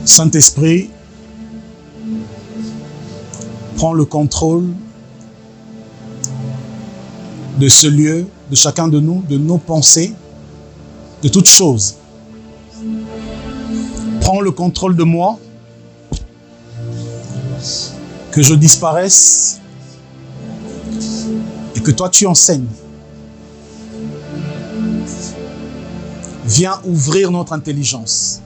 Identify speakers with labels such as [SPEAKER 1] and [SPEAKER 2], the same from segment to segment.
[SPEAKER 1] Saint-Esprit, prends le contrôle de ce lieu, de chacun de nous, de nos pensées, de toutes choses. Prends le contrôle de moi, que je disparaisse et que toi tu enseignes. Viens ouvrir notre intelligence.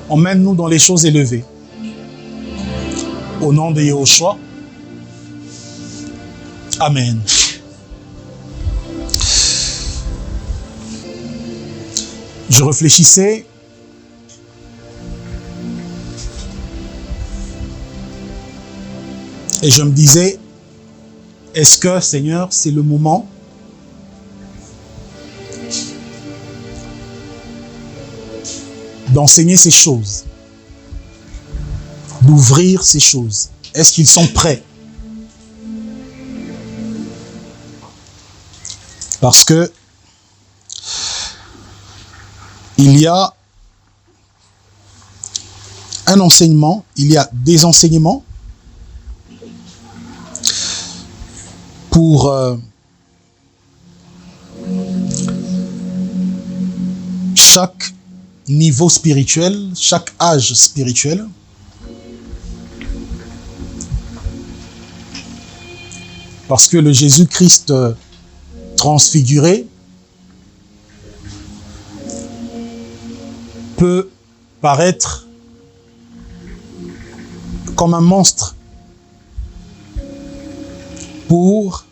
[SPEAKER 1] Emmène-nous dans les choses élevées. Au nom de Yahushua. Amen. Je réfléchissais et je me disais, est-ce que, Seigneur, c'est le moment d'enseigner ces choses, d'ouvrir ces choses? Est-ce qu'ils sont prêts? Parce que il y a un enseignement, il y a des enseignements pour chaque niveau spirituel, chaque âge spirituel. Parce que le Jésus-Christ transfiguré peut paraître comme un monstre pour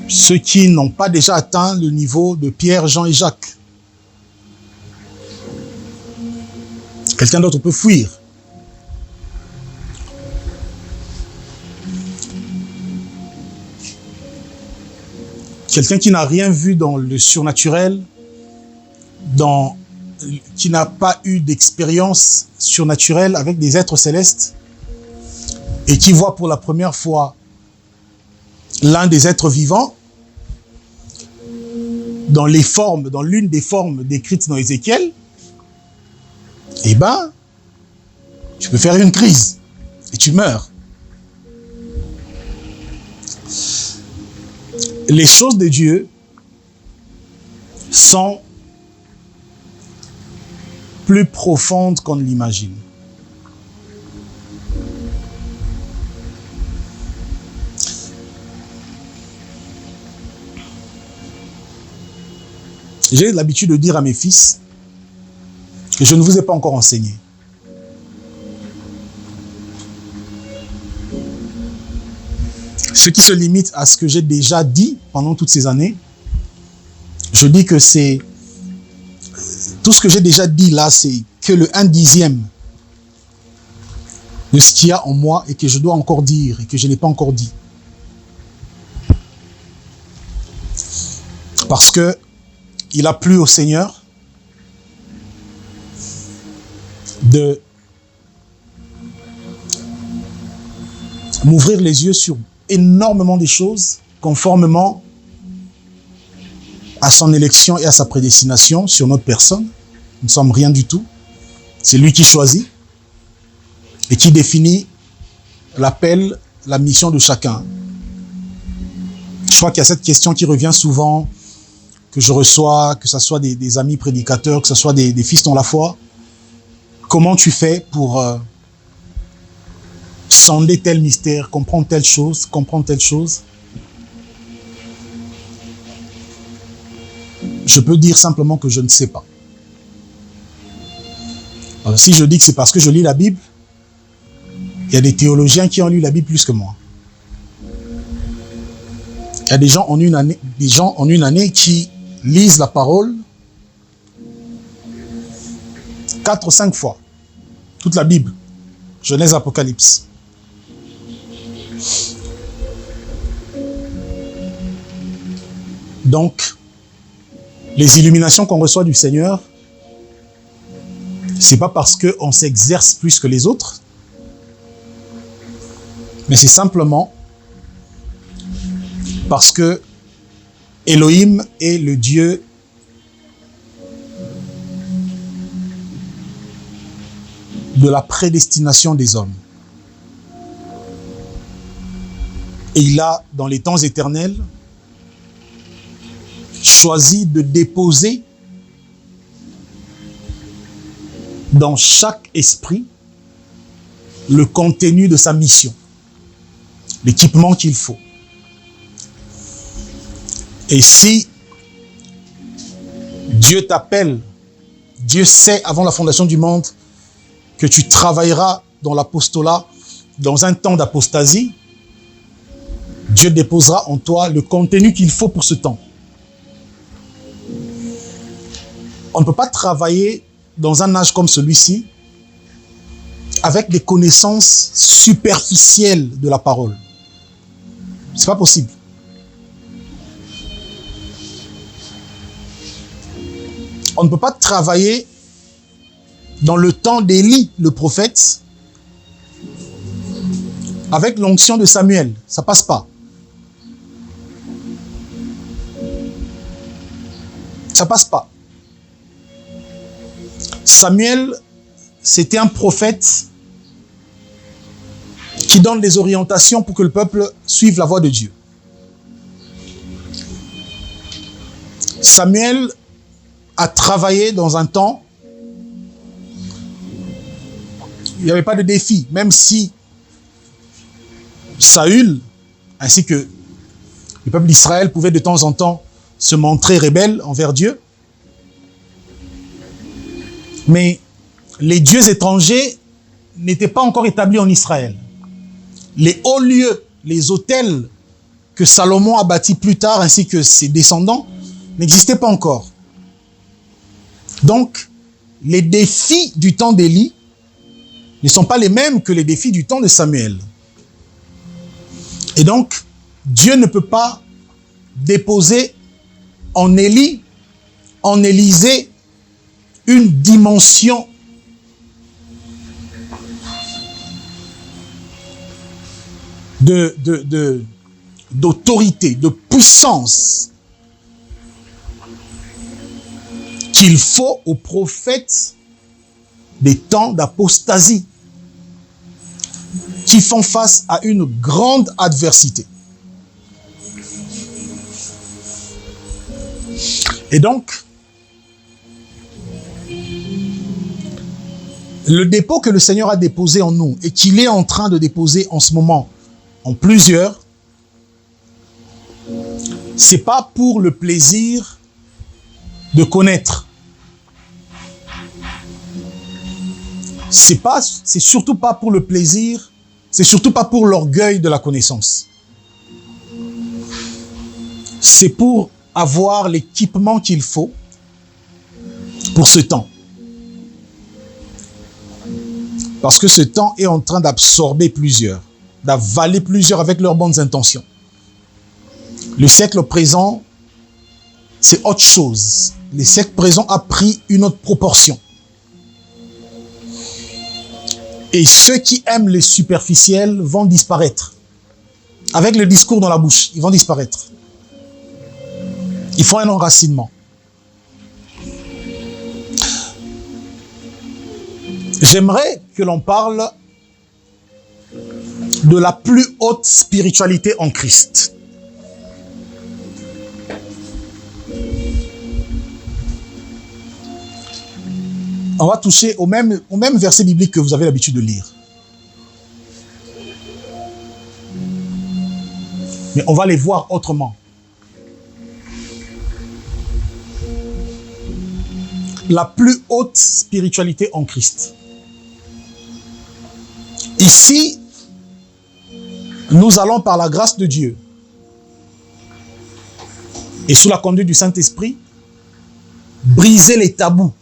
[SPEAKER 1] ceux qui n'ont pas déjà atteint le niveau de Pierre, Jean et Jacques. Quelqu'un d'autre peut fuir. Quelqu'un qui n'a rien vu dans le surnaturel, qui n'a pas eu d'expérience surnaturelle avec des êtres célestes et qui voit pour la première fois l'un des êtres vivants dans l'une des formes décrites dans Ézéchiel, eh ben, tu peux faire une crise et tu meurs. Les choses de Dieu sont plus profondes qu'on ne l'imagine. J'ai l'habitude de dire à mes fils que je ne vous ai pas encore enseigné. Ce qui se limite à ce que j'ai déjà dit pendant toutes ces années, je dis que c'est... Tout ce que j'ai déjà dit là, c'est que le 1/10 de ce qu'il y a en moi et que je dois encore dire et que je n'ai pas encore dit. Parce que il a plu au Seigneur de m'ouvrir les yeux sur énormément de choses conformément à son élection et à sa prédestination sur notre personne. Nous ne sommes rien du tout. C'est lui qui choisit et qui définit l'appel, la mission de chacun. Je crois qu'il y a cette question qui revient souvent, que je reçois, que ce soit des amis prédicateurs, que ce soit des fils dans la foi. Comment tu fais pour sonder tel mystère, comprendre telle chose, Je peux dire simplement que je ne sais pas. Alors, si je dis que c'est parce que je lis la Bible, il y a des théologiens qui ont lu la Bible plus que moi. Il y a des gens en une année qui lisent la parole 4 ou 5 fois. Toute la Bible. Genèse, Apocalypse. Donc, les illuminations qu'on reçoit du Seigneur, c'est pas parce qu'on s'exerce plus que les autres, mais c'est simplement parce que Elohim est le Dieu de la prédestination des hommes. Et il a, dans les temps éternels, choisi de déposer dans chaque esprit le contenu de sa mission, l'équipement qu'il faut. Et si Dieu t'appelle, Dieu sait avant la fondation du monde que tu travailleras dans l'apostolat dans un temps d'apostasie, Dieu déposera en toi le contenu qu'il faut pour ce temps. On ne peut pas travailler dans un âge comme celui-ci avec des connaissances superficielles de la parole. C'est pas possible. On ne peut pas travailler dans le temps d'Élie, le prophète, avec l'onction de Samuel. Ça passe pas. Ça passe pas. Samuel, c'était un prophète qui donne des orientations pour que le peuple suive la voie de Dieu. Samuel a travaillé dans un temps, il n'y avait pas de défi, même si Saül, ainsi que le peuple d'Israël pouvait de temps en temps se montrer rebelle envers Dieu. Mais les dieux étrangers n'étaient pas encore établis en Israël. Les hauts lieux, les autels que Salomon a bâtis plus tard, ainsi que ses descendants, n'existaient pas encore. Donc, les défis du temps d'Élie ne sont pas les mêmes que les défis du temps de Samuel. Et donc, Dieu ne peut pas déposer en Élie, en Élisée, une dimension d'autorité, de puissance qu'il faut aux prophètes des temps d'apostasie qui font face à une grande adversité. Et donc, le dépôt que le Seigneur a déposé en nous et qu'il est en train de déposer en ce moment en plusieurs, c'est pas pour le plaisir de connaître. C'est surtout pas pour le plaisir, c'est surtout pas pour l'orgueil de la connaissance. C'est pour avoir l'équipement qu'il faut pour ce temps. Parce que ce temps est en train d'absorber plusieurs, d'avaler plusieurs avec leurs bonnes intentions. Le siècle présent, c'est autre chose. Le siècle présent a pris une autre proportion. Et ceux qui aiment les superficiels vont disparaître. Avec le discours dans la bouche, ils vont disparaître. Il faut un enracinement. J'aimerais que l'on parle de la plus haute spiritualité en Christ. On va toucher au même verset biblique que vous avez l'habitude de lire. Mais on va les voir autrement. La plus haute spiritualité en Christ. Ici, nous allons par la grâce de Dieu et sous la conduite du Saint-Esprit briser les tabous.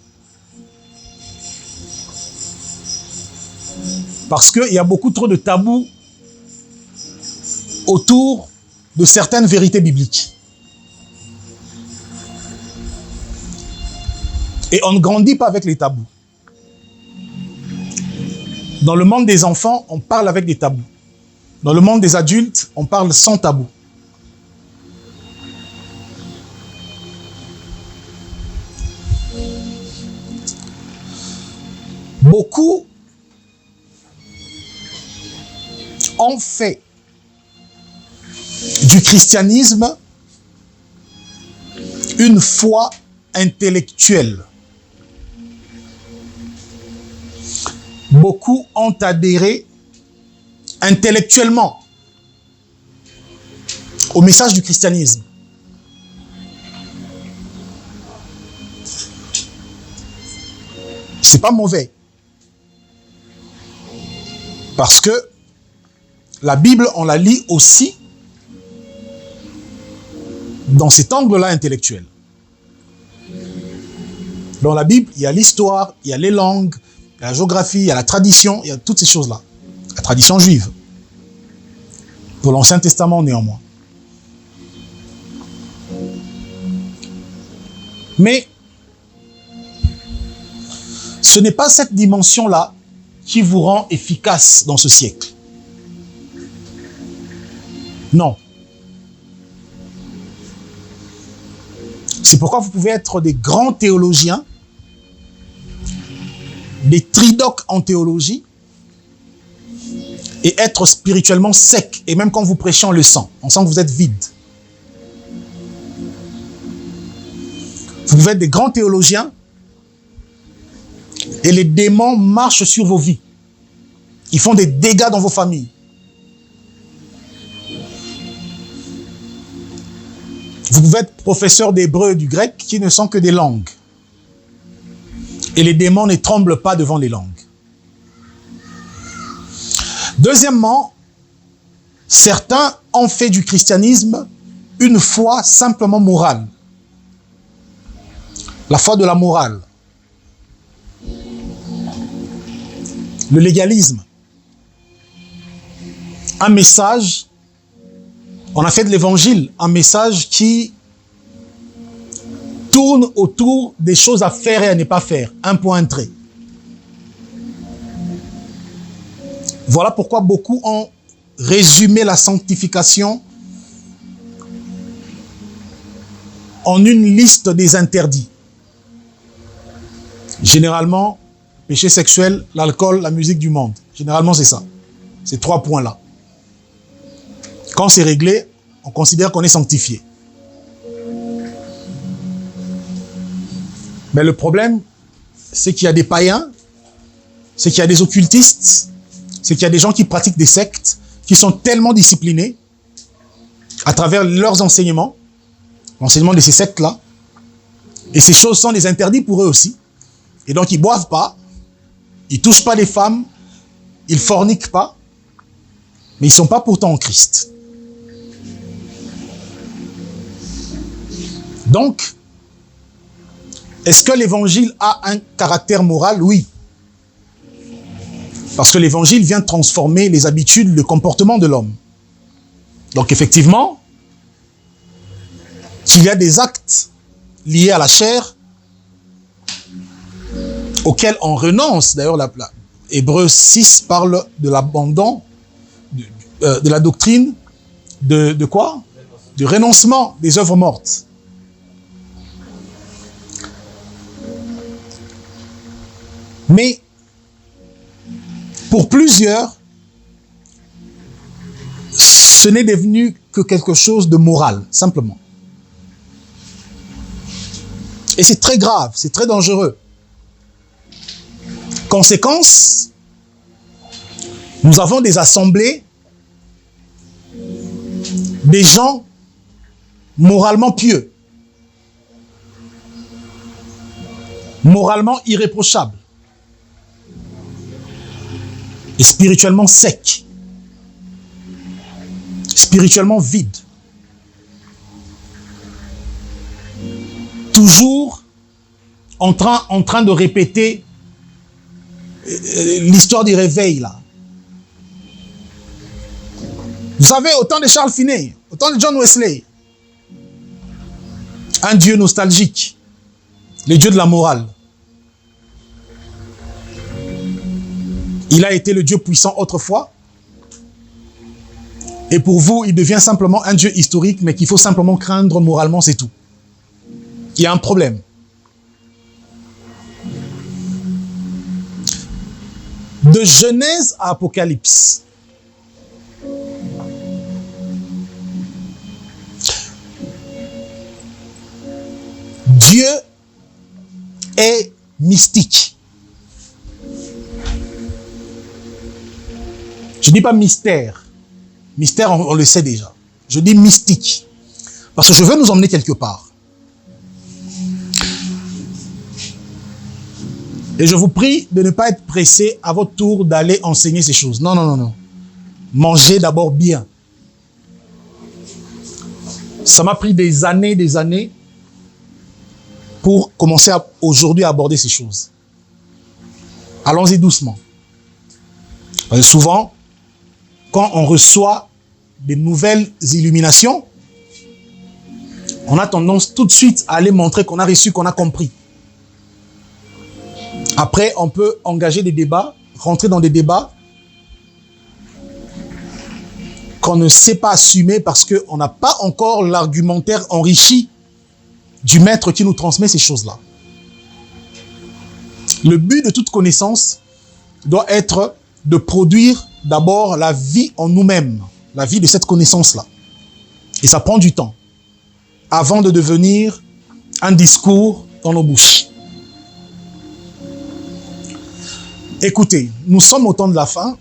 [SPEAKER 1] Parce qu'il y a beaucoup trop de tabous autour de certaines vérités bibliques. Et on ne grandit pas avec les tabous. Dans le monde des enfants, on parle avec des tabous. Dans le monde des adultes, on parle sans tabou. Beaucoup ont fait du christianisme une foi intellectuelle. Beaucoup ont adhéré intellectuellement au message du christianisme. C'est pas mauvais. Parce que la Bible, on la lit aussi dans cet angle-là intellectuel. Dans la Bible, il y a l'histoire, il y a les langues, il y a la géographie, il y a la tradition, il y a toutes ces choses-là. La tradition juive. Pour l'Ancien Testament, néanmoins. Mais ce n'est pas cette dimension-là qui vous rend efficace dans ce siècle. Non. C'est pourquoi vous pouvez être des grands théologiens, des tridoques en théologie, et être spirituellement sec. Et même quand vous prêchez, on le sent. On sent que vous êtes vide. Vous pouvez être des grands théologiens, et les démons marchent sur vos vies. Ils font des dégâts dans vos familles. Vous pouvez être professeur d'hébreu et du grec qui ne sont que des langues. Et les démons ne tremblent pas devant les langues. Deuxièmement, certains ont fait du christianisme une foi simplement morale. La foi de la morale. Le légalisme. Un message, on a fait de l'évangile un message qui tourne autour des choses à faire et à ne pas faire. Un point, un trait. Voilà pourquoi beaucoup ont résumé la sanctification en une liste des interdits. Généralement, péché sexuel, l'alcool, la musique du monde. Généralement, c'est ça. Ces trois points-là. Quand c'est réglé, on considère qu'on est sanctifié. Mais le problème, c'est qu'il y a des païens, c'est qu'il y a des occultistes, c'est qu'il y a des gens qui pratiquent des sectes, qui sont tellement disciplinés à travers leurs enseignements, l'enseignement de ces sectes-là, et ces choses sont des interdits pour eux aussi. Et donc, ils ne boivent pas, ils ne touchent pas les femmes, ils ne forniquent pas, mais ils ne sont pas pourtant en Christ. Donc, est-ce que l'évangile a un caractère moral? Oui. Parce que l'évangile vient transformer les habitudes, le comportement de l'homme. Donc, effectivement, qu'il y a des actes liés à la chair auxquels on renonce. D'ailleurs, Hébreux 6 parle de l'abandon, de la doctrine de quoi? Du renoncement des œuvres mortes. Mais pour plusieurs, ce n'est devenu que quelque chose de moral, simplement. Et c'est très grave, c'est très dangereux. Conséquence, nous avons des assemblées, des gens moralement pieux, moralement irréprochables, et spirituellement secs, spirituellement vides. Toujours en train de répéter l'histoire du réveil, là. Vous savez, au temps de Charles Finney, au temps de John Wesley, un Dieu nostalgique, le Dieu de la morale. Il a été le Dieu puissant autrefois. Et pour vous, il devient simplement un Dieu historique, mais qu'il faut simplement craindre moralement, c'est tout. Il y a un problème. De Genèse à Apocalypse. Dieu est mystique. Je ne dis pas mystère. Mystère, on le sait déjà. Je dis mystique. Parce que je veux nous emmener quelque part. Et je vous prie de ne pas être pressé à votre tour d'aller enseigner ces choses. Non, non, non, non. Mangez d'abord bien. Ça m'a pris des années pour commencer aujourd'hui à aborder ces choses. Allons-y doucement. Parce que souvent, quand on reçoit des nouvelles illuminations, on a tendance tout de suite à aller montrer qu'on a reçu, qu'on a compris. Après, on peut engager des débats, rentrer dans des débats qu'on ne sait pas assumer parce qu'on n'a pas encore l'argumentaire enrichi du maître qui nous transmet ces choses-là. Le but de toute connaissance doit être de produire d'abord la vie en nous-mêmes, la vie de cette connaissance-là. Et ça prend du temps avant de devenir un discours dans nos bouches. Écoutez, nous sommes au temps de la fin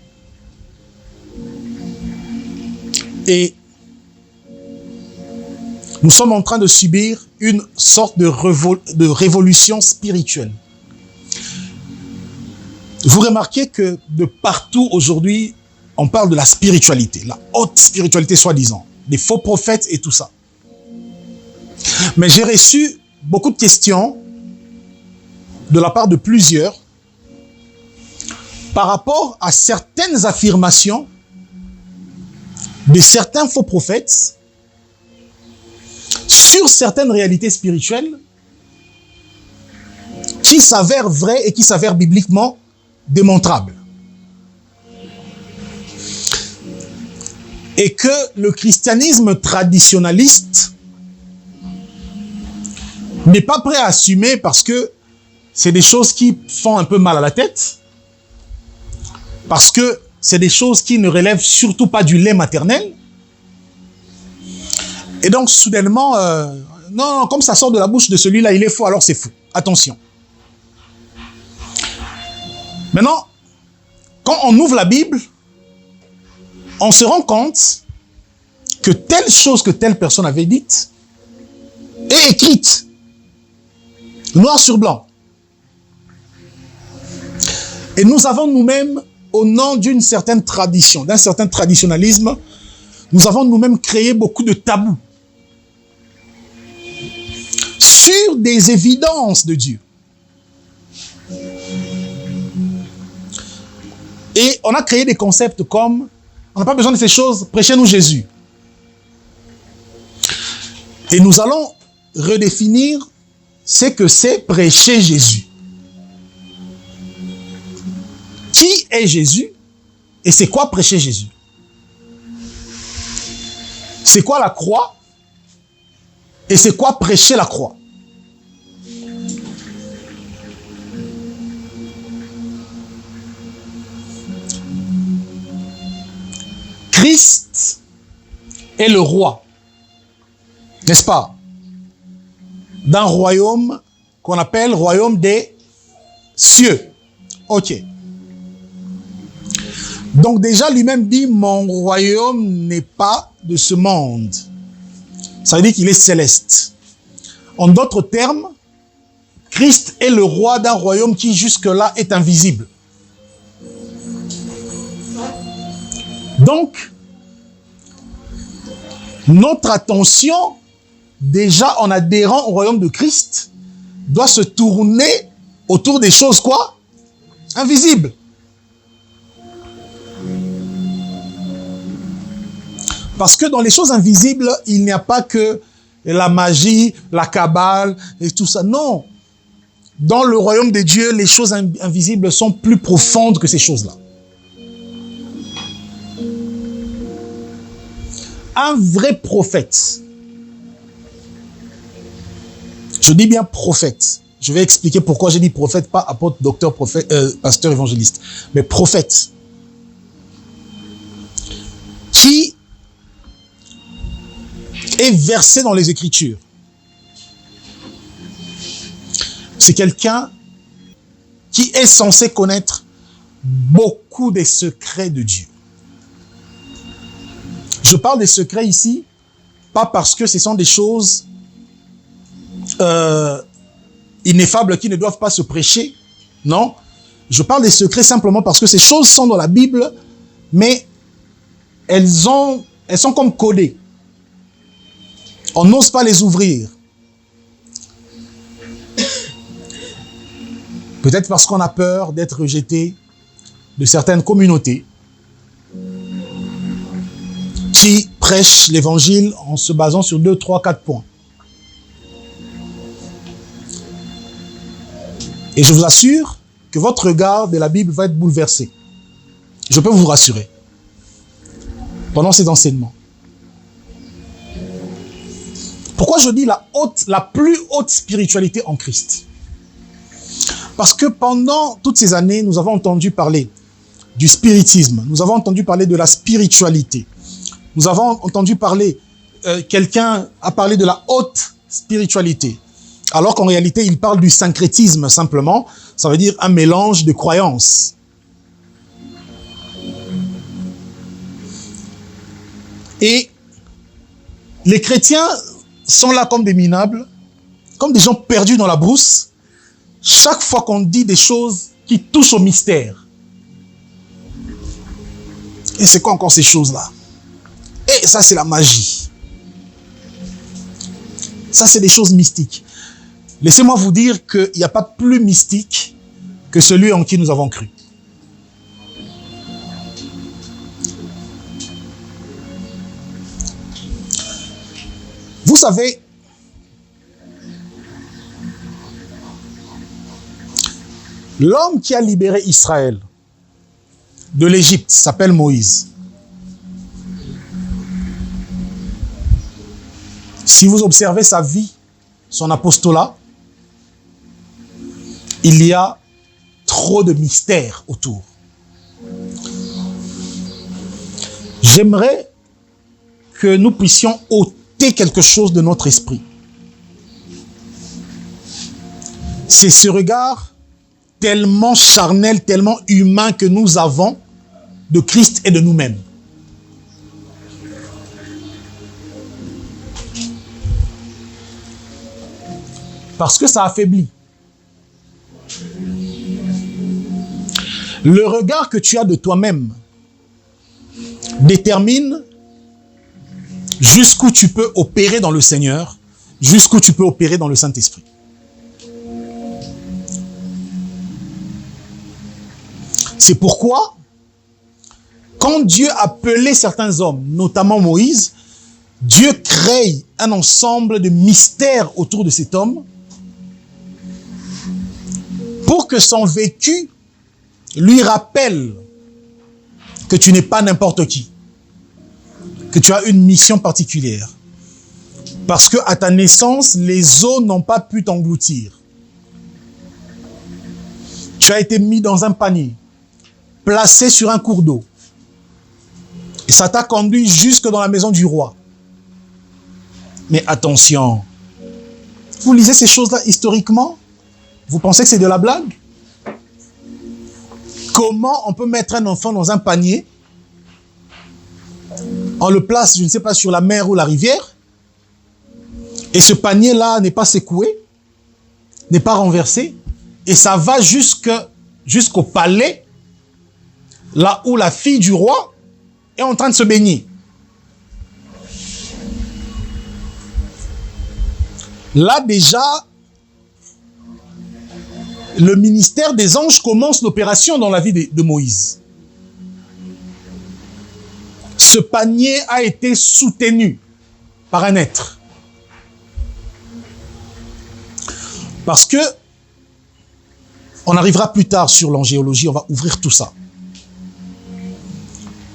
[SPEAKER 1] et nous sommes en train de subir une sorte de révolution spirituelle. Vous remarquez que de partout aujourd'hui, on parle de la spiritualité, la haute spiritualité soi-disant, des faux prophètes et tout ça. Mais j'ai reçu beaucoup de questions de la part de plusieurs par rapport à certaines affirmations de certains faux prophètes sur certaines réalités spirituelles qui s'avèrent vraies et qui s'avèrent bibliquement démontrables. Et que le christianisme traditionnaliste n'est pas prêt à assumer parce que c'est des choses qui font un peu mal à la tête, parce que c'est des choses qui ne relèvent surtout pas du lait maternel. Et donc, soudainement, non, comme ça sort de la bouche de celui-là, il est faux, alors c'est faux. Attention. Maintenant, quand on ouvre la Bible, on se rend compte que telle chose que telle personne avait dite est écrite, noir sur blanc. Et nous avons nous-mêmes, au nom d'une certaine tradition, d'un certain traditionnalisme, nous avons nous-mêmes créé beaucoup de tabous sur des évidences de Dieu. Et on a créé des concepts comme, on n'a pas besoin de ces choses, prêchez-nous Jésus. Et nous allons redéfinir ce que c'est prêcher Jésus. Qui est Jésus et c'est quoi prêcher Jésus? C'est quoi la croix et c'est quoi prêcher la croix? Christ est le roi, n'est-ce pas? D'un royaume qu'on appelle royaume des cieux. Ok. Donc déjà lui-même dit, mon royaume n'est pas de ce monde. Ça veut dire qu'il est céleste. En d'autres termes, Christ est le roi d'un royaume qui jusque-là est invisible. Donc, notre attention, déjà en adhérant au royaume de Christ, doit se tourner autour des choses quoi? Invisibles. Parce que dans les choses invisibles, il n'y a pas que la magie, la cabale et tout ça. Non. Dans le royaume de Dieu, les choses invisibles sont plus profondes que ces choses-là. Un vrai prophète, je dis bien prophète, Je vais expliquer pourquoi j'ai dit prophète, pas apôtre, docteur, prophète, pasteur, évangéliste, mais prophète. Qui est versé dans les Écritures. C'est quelqu'un qui est censé connaître beaucoup des secrets de Dieu. Je parle des secrets ici, pas parce que ce sont des choses ineffables qui ne doivent pas se prêcher, non. Je parle des secrets simplement parce que ces choses sont dans la Bible, mais elles sont comme codées. On n'ose pas les ouvrir. Peut-être parce qu'on a peur d'être rejeté de certaines communautés qui prêchent l'évangile en se basant sur 2, 3, 4 points. Et je vous assure que votre regard de la Bible va être bouleversé. Je peux vous rassurer. Pendant ces enseignements. Pourquoi je dis la plus haute spiritualité en Christ? Parce que pendant toutes ces années, nous avons entendu parler du spiritisme, nous avons entendu parler de la spiritualité, nous avons entendu parler, quelqu'un a parlé de la haute spiritualité, alors qu'en réalité, il parle du syncrétisme simplement, ça veut dire un mélange de croyances. Et les chrétiens sont là comme des minables, comme des gens perdus dans la brousse, chaque fois qu'on dit des choses qui touchent au mystère. Et c'est quoi encore ces choses-là? Et ça, c'est la magie. Ça, c'est des choses mystiques. Laissez-moi vous dire qu'il n'y a pas plus mystique que celui en qui nous avons cru. Vous savez, l'homme qui a libéré Israël de l'Égypte s'appelle Moïse. Si vous observez sa vie, son apostolat, il y a trop de mystères autour. J'aimerais que nous puissions ôter quelque chose de notre esprit. C'est ce regard tellement charnel, tellement humain que nous avons de Christ et de nous-mêmes. Parce que ça affaiblit. Le regard que tu as de toi-même détermine jusqu'où tu peux opérer dans le Seigneur, jusqu'où tu peux opérer dans le Saint-Esprit. C'est pourquoi, quand Dieu appelait certains hommes, notamment Moïse, Dieu crée un ensemble de mystères autour de cet homme pour que son vécu lui rappelle que tu n'es pas n'importe qui, que tu as une mission particulière. Parce que à ta naissance, les eaux n'ont pas pu t'engloutir. Tu as été mis dans un panier, placé sur un cours d'eau. Et ça t'a conduit jusque dans la maison du roi. Mais attention, vous lisez ces choses-là historiquement? Vous pensez que c'est de la blague? Comment on peut mettre un enfant dans un panier? On le place, je ne sais pas, sur la mer ou la rivière. Et ce panier-là n'est pas secoué, n'est pas renversé. Et ça va jusqu'au palais, là où la fille du roi est en train de se baigner. Là déjà, le ministère des anges commence l'opération dans la vie de Moïse. Ce panier a été soutenu par un être. Parce que, on arrivera plus tard sur l'angéologie, on va ouvrir tout ça.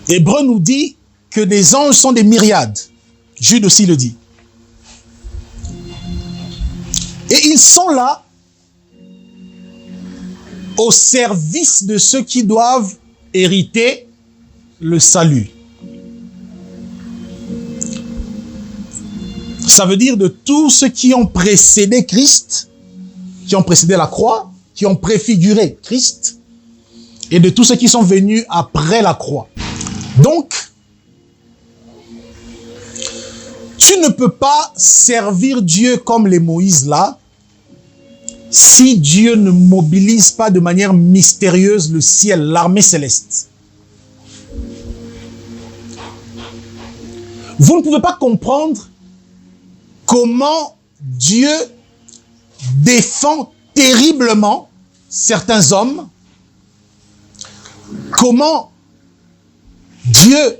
[SPEAKER 1] Hébreu nous dit que des anges sont des myriades. Jude aussi le dit. Et ils sont là au service de ceux qui doivent hériter le salut. Ça veut dire de tous ceux qui ont précédé Christ, qui ont précédé la croix, qui ont préfiguré Christ, et de tous ceux qui sont venus après la croix. Donc, tu ne peux pas servir Dieu comme les Moïse là, si Dieu ne mobilise pas de manière mystérieuse le ciel, l'armée céleste. Vous ne pouvez pas comprendre comment Dieu défend terriblement certains hommes, comment Dieu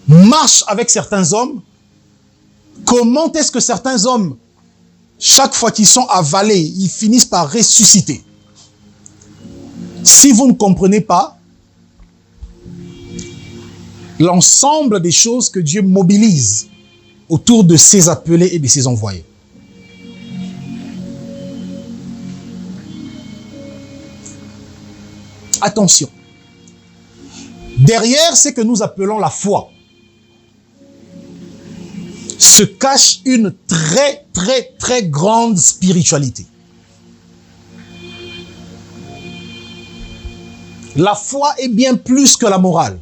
[SPEAKER 1] marche avec certains hommes, comment est-ce que certains hommes, chaque fois qu'ils sont avalés, ils finissent par ressusciter. Si vous ne comprenez pas l'ensemble des choses que Dieu mobilise autour de ses appelés et de ses envoyés. Attention. Derrière ce que nous appelons la foi se cache une très, très, très grande spiritualité. La foi est bien plus que la morale.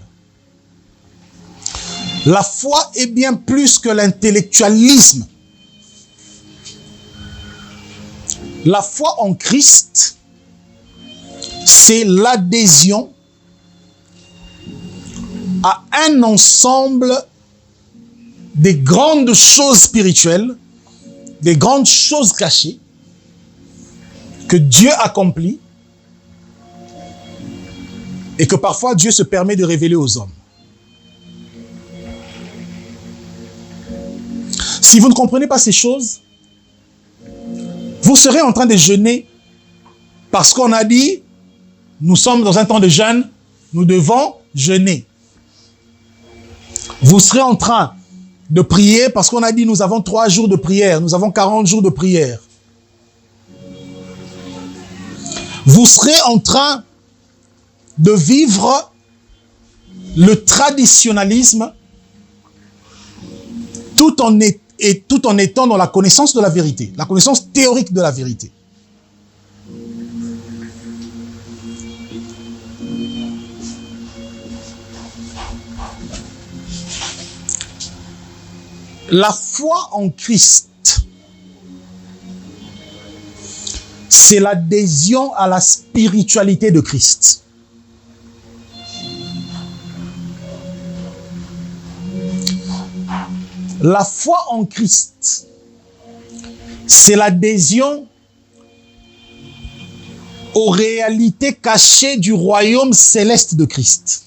[SPEAKER 1] La foi est bien plus que l'intellectualisme. La foi en Christ, c'est l'adhésion à un ensemble des grandes choses spirituelles, des grandes choses cachées que Dieu accomplit et que parfois Dieu se permet de révéler aux hommes. Si vous ne comprenez pas ces choses, vous serez en train de jeûner parce qu'on a dit, nous sommes dans un temps de jeûne, nous devons jeûner. Vous serez en train de prier parce qu'on a dit, nous avons 3 jours de prière, nous avons 40 jours de prière. Vous serez en train de vivre le traditionnalisme tout en étant dans la connaissance de la vérité, la connaissance théorique de la vérité. La foi en Christ, c'est l'adhésion à la spiritualité de Christ. La foi en Christ, c'est l'adhésion aux réalités cachées du royaume céleste de Christ.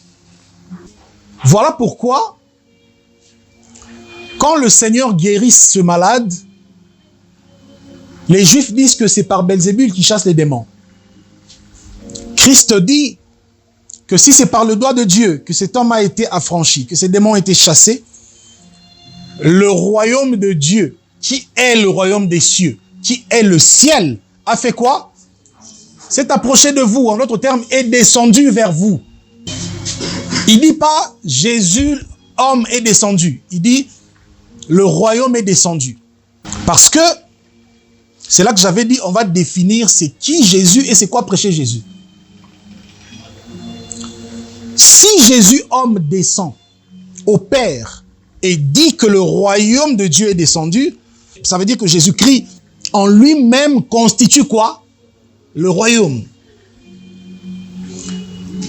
[SPEAKER 1] Voilà pourquoi, quand le Seigneur guérit ce malade, les Juifs disent que c'est par Belzébul qui chasse les démons. Christ dit que si c'est par le doigt de Dieu que cet homme a été affranchi, que ces démons ont été chassés, le royaume de Dieu, qui est le royaume des cieux, qui est le ciel, a fait quoi? S'est approché de vous, en d'autres termes, est descendu vers vous. Il dit pas Jésus, homme, est descendu. Il dit le royaume est descendu. Parce que c'est là que j'avais dit, on va définir c'est qui Jésus et c'est quoi prêcher Jésus. Si Jésus, homme, descend au Père et dit que le royaume de Dieu est descendu, ça veut dire que Jésus-Christ en lui-même constitue quoi? Le royaume.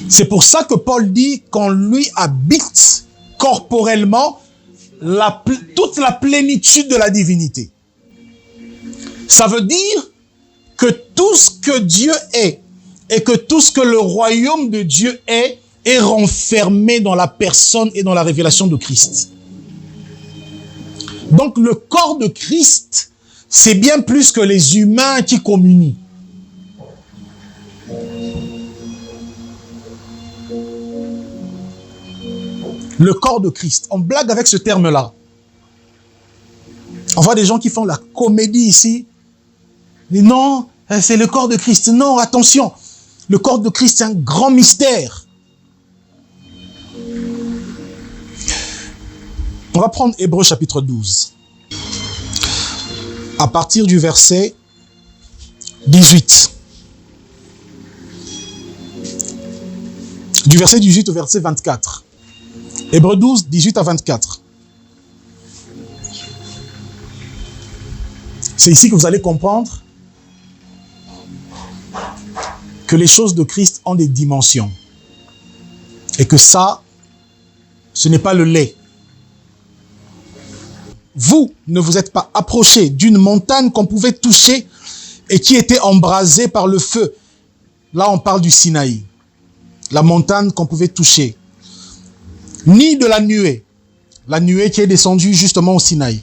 [SPEAKER 1] C'est pour ça que Paul dit qu'en lui habite corporellement toute la plénitude de la divinité. Ça veut dire que tout ce que Dieu est et que tout ce que le royaume de Dieu est renfermé dans la personne et dans la révélation de Christ. Donc le corps de Christ, c'est bien plus que les humains qui communient. Le corps de Christ. On blague avec ce terme-là. On voit des gens qui font la comédie ici. Mais non, c'est le corps de Christ. Non, attention. Le corps de Christ, c'est un grand mystère. On va prendre Hébreux chapitre 12. À partir du verset 18. Du verset 18 au verset 24. Hébreux 12, 18 à 24. C'est ici que vous allez comprendre que les choses de Christ ont des dimensions. Et que ça, ce n'est pas le lait. Vous ne vous êtes pas approchés d'une montagne qu'on pouvait toucher et qui était embrasée par le feu. Là, on parle du Sinaï. La montagne qu'on pouvait toucher. Ni de la nuée qui est descendue justement au Sinaï.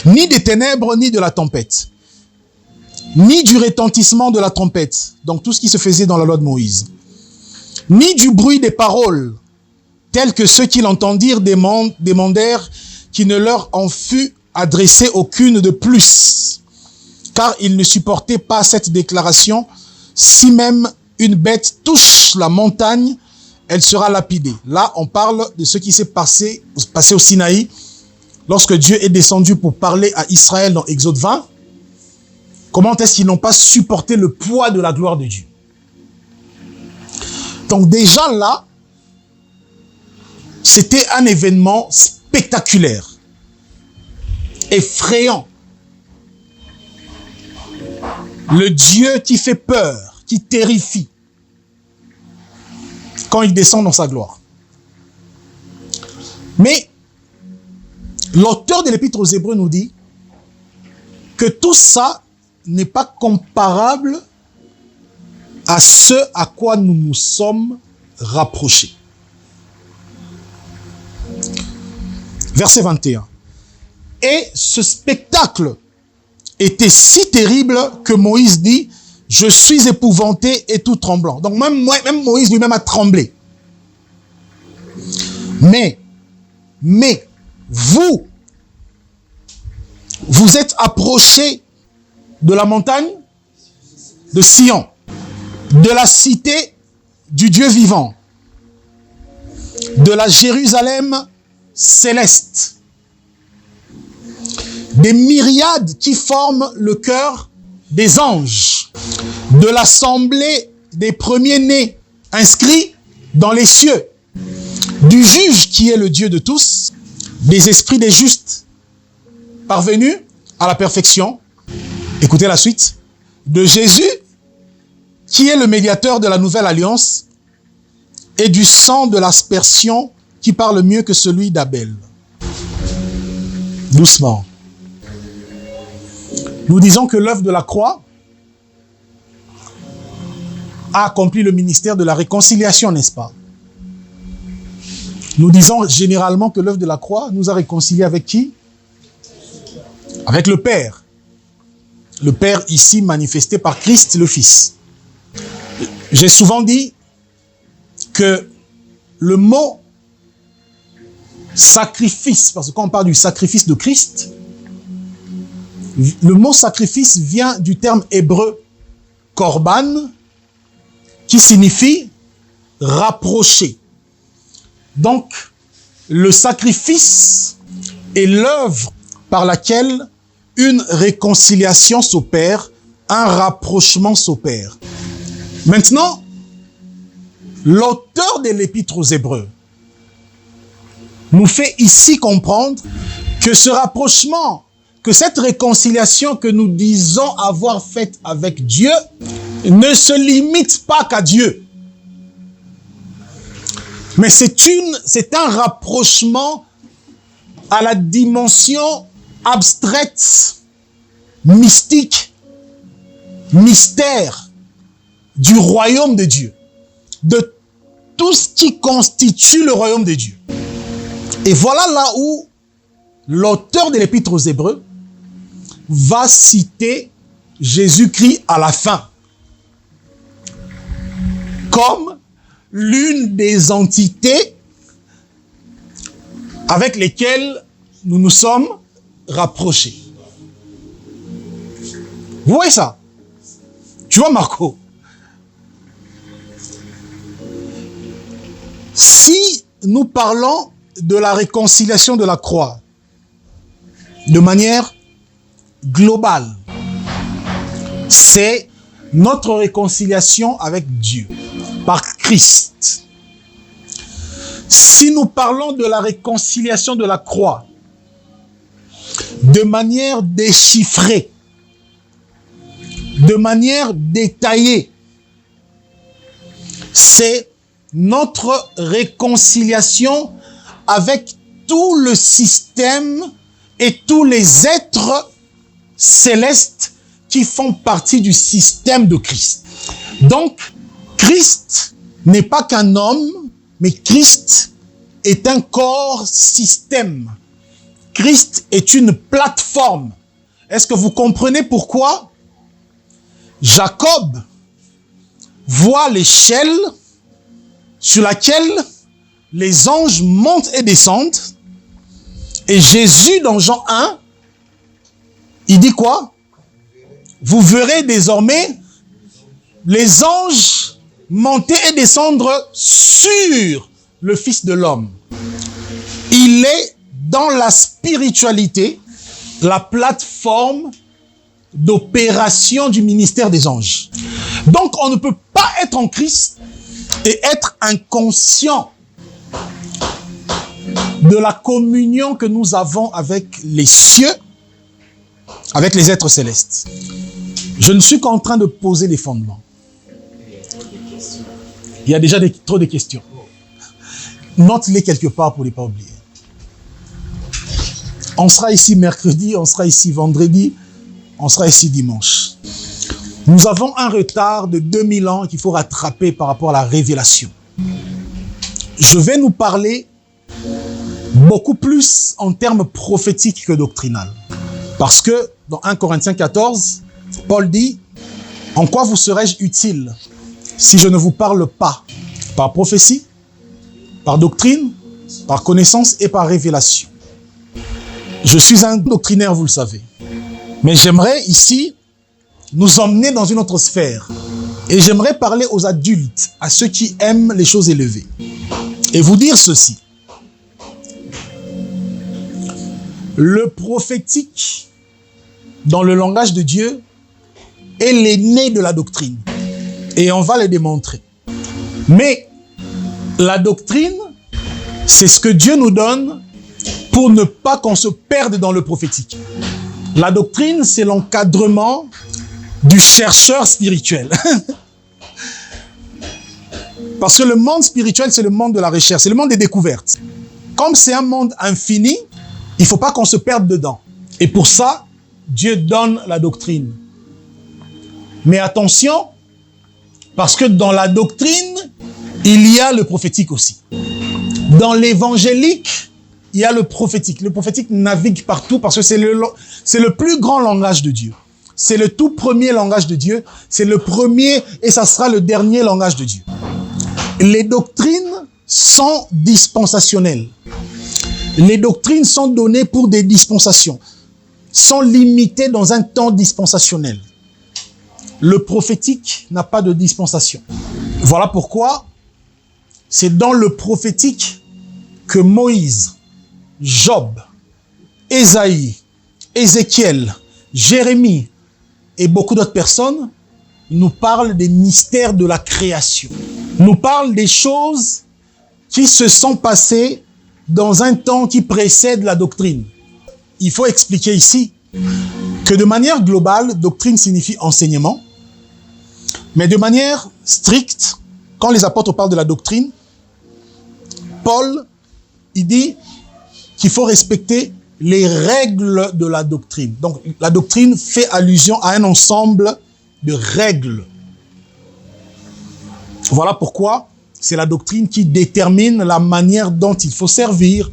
[SPEAKER 1] Ni des ténèbres, ni de la tempête. Ni du retentissement de la trompette, donc tout ce qui se faisait dans la loi de Moïse. Ni du bruit des paroles, tels que ceux qui l'entendirent demandèrent qu'il ne leur en fût adressé aucune de plus. Car ils ne supportaient pas cette déclaration, si même une bête touche la montagne, elle sera lapidée. Là, on parle de ce qui s'est passé au Sinaï, lorsque Dieu est descendu pour parler à Israël dans Exode 20. Comment est-ce qu'ils n'ont pas supporté le poids de la gloire de Dieu? Donc déjà là, c'était un événement spectaculaire, effrayant. Le Dieu qui fait peur, qui terrifie, quand il descend dans sa gloire. Mais l'auteur de l'Épître aux Hébreux nous dit que tout ça n'est pas comparable à ce à quoi nous nous sommes rapprochés. Verset 21. Et ce spectacle était si terrible que Moïse dit, je suis épouvanté et tout tremblant. Donc même Moïse lui-même a tremblé. Mais vous êtes approchés de la montagne de Sion, de la cité du Dieu vivant, de la Jérusalem céleste, des myriades qui forment le cœur des anges, de l'assemblée des premiers-nés inscrits dans les cieux, du juge qui est le Dieu de tous, des esprits des justes parvenus à la perfection. Écoutez la suite. De Jésus, qui est le médiateur de la nouvelle alliance, et du sang de l'aspersion qui parle mieux que celui d'Abel. Doucement. Nous disons que l'œuvre de la croix a accompli le ministère de la réconciliation, n'est-ce pas? Nous disons généralement que l'œuvre de la croix nous a réconciliés avec qui? Avec le Père. Le Père ici manifesté par Christ le Fils. J'ai souvent dit que le mot sacrifice, parce que quand on parle du sacrifice de Christ, le mot sacrifice vient du terme hébreu korban, qui signifie rapprocher. Donc, le sacrifice est l'œuvre par laquelle une réconciliation s'opère, un rapprochement s'opère. Maintenant, l'auteur de l'Épître aux Hébreux nous fait ici comprendre que ce rapprochement, que cette réconciliation que nous disons avoir faite avec Dieu ne se limite pas qu'à Dieu. Mais c'est un rapprochement à la dimension abstraite, mystique, mystère du royaume de Dieu, de tout ce qui constitue le royaume de Dieu. Et voilà là où l'auteur de l'Épître aux Hébreux va citer Jésus-Christ à la fin comme l'une des entités avec lesquelles nous nous sommes rapprochés. Vous voyez ça? Tu vois, Marco? Si nous parlons de la réconciliation de la croix de manière globale, c'est notre réconciliation avec Dieu par Christ. Si nous parlons de la réconciliation de la croix de manière déchiffrée, de manière détaillée, c'est notre réconciliation avec tout le système et tous les êtres célestes qui font partie du système de Christ. Donc, Christ n'est pas qu'un homme, mais Christ est un corps système. Christ est une plateforme. Est-ce que vous comprenez pourquoi Jacob voit l'échelle sur laquelle les anges montent et descendent, et Jésus dans Jean 1, il dit quoi? Vous verrez désormais les anges monter et descendre sur le Fils de l'homme. Il est dans la spiritualité, la plateforme d'opération du ministère des anges. Donc on ne peut pas être en Christ et être inconscient de la communion que nous avons avec les cieux, avec les êtres célestes. Je ne suis qu'en train de poser les fondements. Il y a déjà trop de questions. Note-les quelque part pour ne pas oublier. On sera ici mercredi, on sera ici vendredi, on sera ici dimanche. Nous avons un retard de 2000 ans qu'il faut rattraper par rapport à la révélation. Je vais nous parler beaucoup plus en termes prophétiques que doctrinal. Parce que dans 1 Corinthiens 14, Paul dit « En quoi vous serais-je utile si je ne vous parle pas par prophétie, par doctrine, par connaissance et par révélation ?» Je suis un doctrinaire, vous le savez. Mais j'aimerais ici nous emmener dans une autre sphère. Et j'aimerais parler aux adultes, à ceux qui aiment les choses élevées. Et vous dire ceci. Le prophétique, dans le langage de Dieu, est l'aîné de la doctrine. Et on va le démontrer. Mais la doctrine, c'est ce que Dieu nous donne pour ne pas qu'on se perde dans le prophétique. La doctrine, c'est l'encadrement du chercheur spirituel. Parce que le monde spirituel, c'est le monde de la recherche, c'est le monde des découvertes. Comme c'est un monde infini, il ne faut pas qu'on se perde dedans. Et pour ça, Dieu donne la doctrine. Mais attention, parce que dans la doctrine, il y a le prophétique aussi. Dans l'évangélique, il y a le prophétique. Le prophétique navigue partout parce que c'est le plus grand langage de Dieu. C'est le tout premier langage de Dieu. C'est le premier et ça sera le dernier langage de Dieu. Les doctrines sont dispensationelles. Les doctrines sont données pour des dispensations, sont limitées dans un temps dispensationnel. Le prophétique n'a pas de dispensation. Voilà pourquoi c'est dans le prophétique que Moïse, Job, Ésaïe, Ézéchiel, Jérémie et beaucoup d'autres personnes nous parlent des mystères de la création. Nous parlent des choses qui se sont passées dans un temps qui précède la doctrine. Il faut expliquer ici que de manière globale, doctrine signifie enseignement, mais de manière stricte, quand les apôtres parlent de la doctrine, Paul, il dit qu'il faut respecter les règles de la doctrine. Donc, la doctrine fait allusion à un ensemble de règles. Voilà pourquoi c'est la doctrine qui détermine la manière dont il faut servir.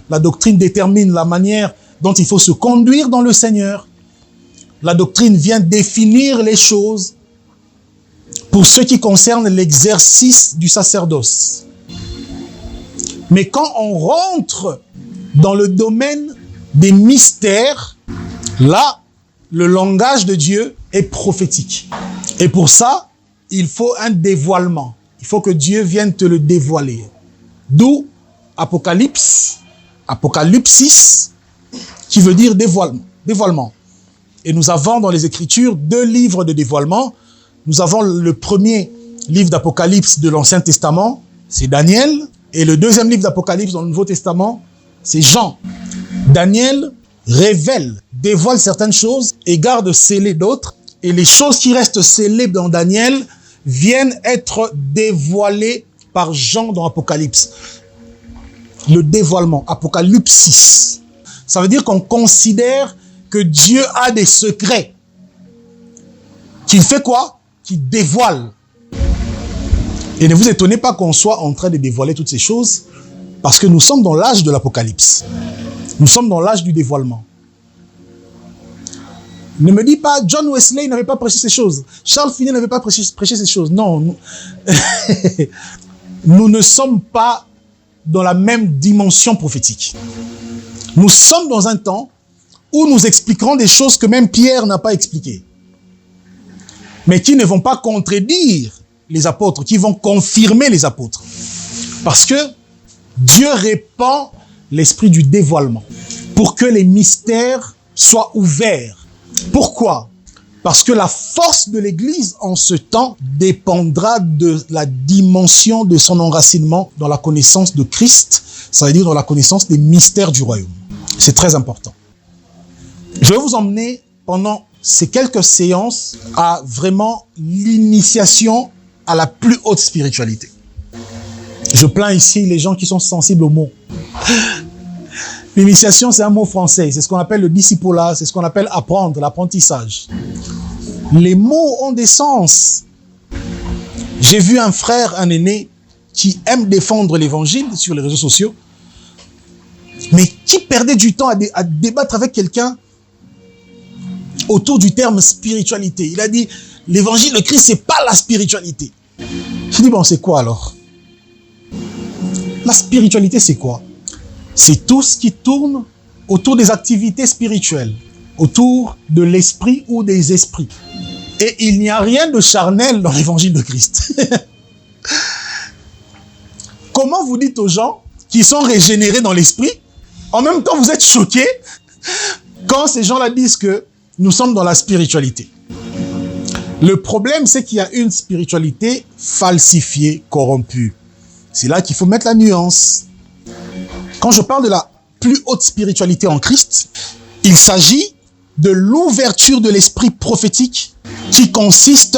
[SPEAKER 1] La doctrine détermine la manière dont il faut se conduire dans le Seigneur. La doctrine vient définir les choses pour ce qui concerne l'exercice du sacerdoce. Mais quand on rentre dans le domaine des mystères, là, le langage de Dieu est prophétique. Et pour ça, il faut un dévoilement. Il faut que Dieu vienne te le dévoiler. D'où Apocalypse, Apocalypsis, qui veut dire dévoilement. Dévoilement. Et nous avons dans les Écritures 2 livres de dévoilement. Nous avons le premier livre d'Apocalypse de l'Ancien Testament, c'est Daniel. Et le deuxième livre d'Apocalypse dans le Nouveau Testament, c'est Jean. Daniel révèle, dévoile certaines choses et garde scellées d'autres. Et les choses qui restent scellées dans Daniel viennent être dévoilées par Jean dans Apocalypse. Le dévoilement, Apocalypsis. Ça veut dire qu'on considère que Dieu a des secrets. Qu'il fait quoi? Qu'il dévoile. Et ne vous étonnez pas qu'on soit en train de dévoiler toutes ces choses, parce que nous sommes dans l'âge de l'Apocalypse. Nous sommes dans l'âge du dévoilement. Ne me dis pas, John Wesley n'avait pas prêché ces choses. Charles Finney n'avait pas prêché ces choses. Non. Nous ne sommes pas dans la même dimension prophétique. Nous sommes dans un temps où nous expliquerons des choses que même Pierre n'a pas expliquées. Mais qui ne vont pas contredire les apôtres, qui vont confirmer les apôtres. Parce que Dieu répand l'esprit du dévoilement pour que les mystères soient ouverts. Pourquoi? Parce que la force de l'Église en ce temps dépendra de la dimension de son enracinement dans la connaissance de Christ, ça veut dire dans la connaissance des mystères du royaume. C'est très important. Je vais vous emmener pendant ces quelques séances à vraiment l'initiation à la plus haute spiritualité. Je plains ici les gens qui sont sensibles aux mots. L'initiation, c'est un mot français. C'est ce qu'on appelle le discipulat, c'est ce qu'on appelle apprendre, l'apprentissage. Les mots ont des sens. J'ai vu un frère, un aîné, qui aime défendre l'évangile sur les réseaux sociaux, mais qui perdait du temps à débattre avec quelqu'un autour du terme spiritualité. Il a dit, l'évangile de Christ, c'est pas la spiritualité. Je dis, bon, c'est quoi alors? La spiritualité, c'est quoi? C'est tout ce qui tourne autour des activités spirituelles, autour de l'esprit ou des esprits. Et il n'y a rien de charnel dans l'évangile de Christ. Comment vous dites aux gens qui sont régénérés dans l'esprit, en même temps vous êtes choqués quand ces gens-là disent que nous sommes dans la spiritualité? Le problème, c'est qu'il y a une spiritualité falsifiée, corrompue. C'est là qu'il faut mettre la nuance. Quand je parle de la plus haute spiritualité en Christ, il s'agit de l'ouverture de l'esprit prophétique qui consiste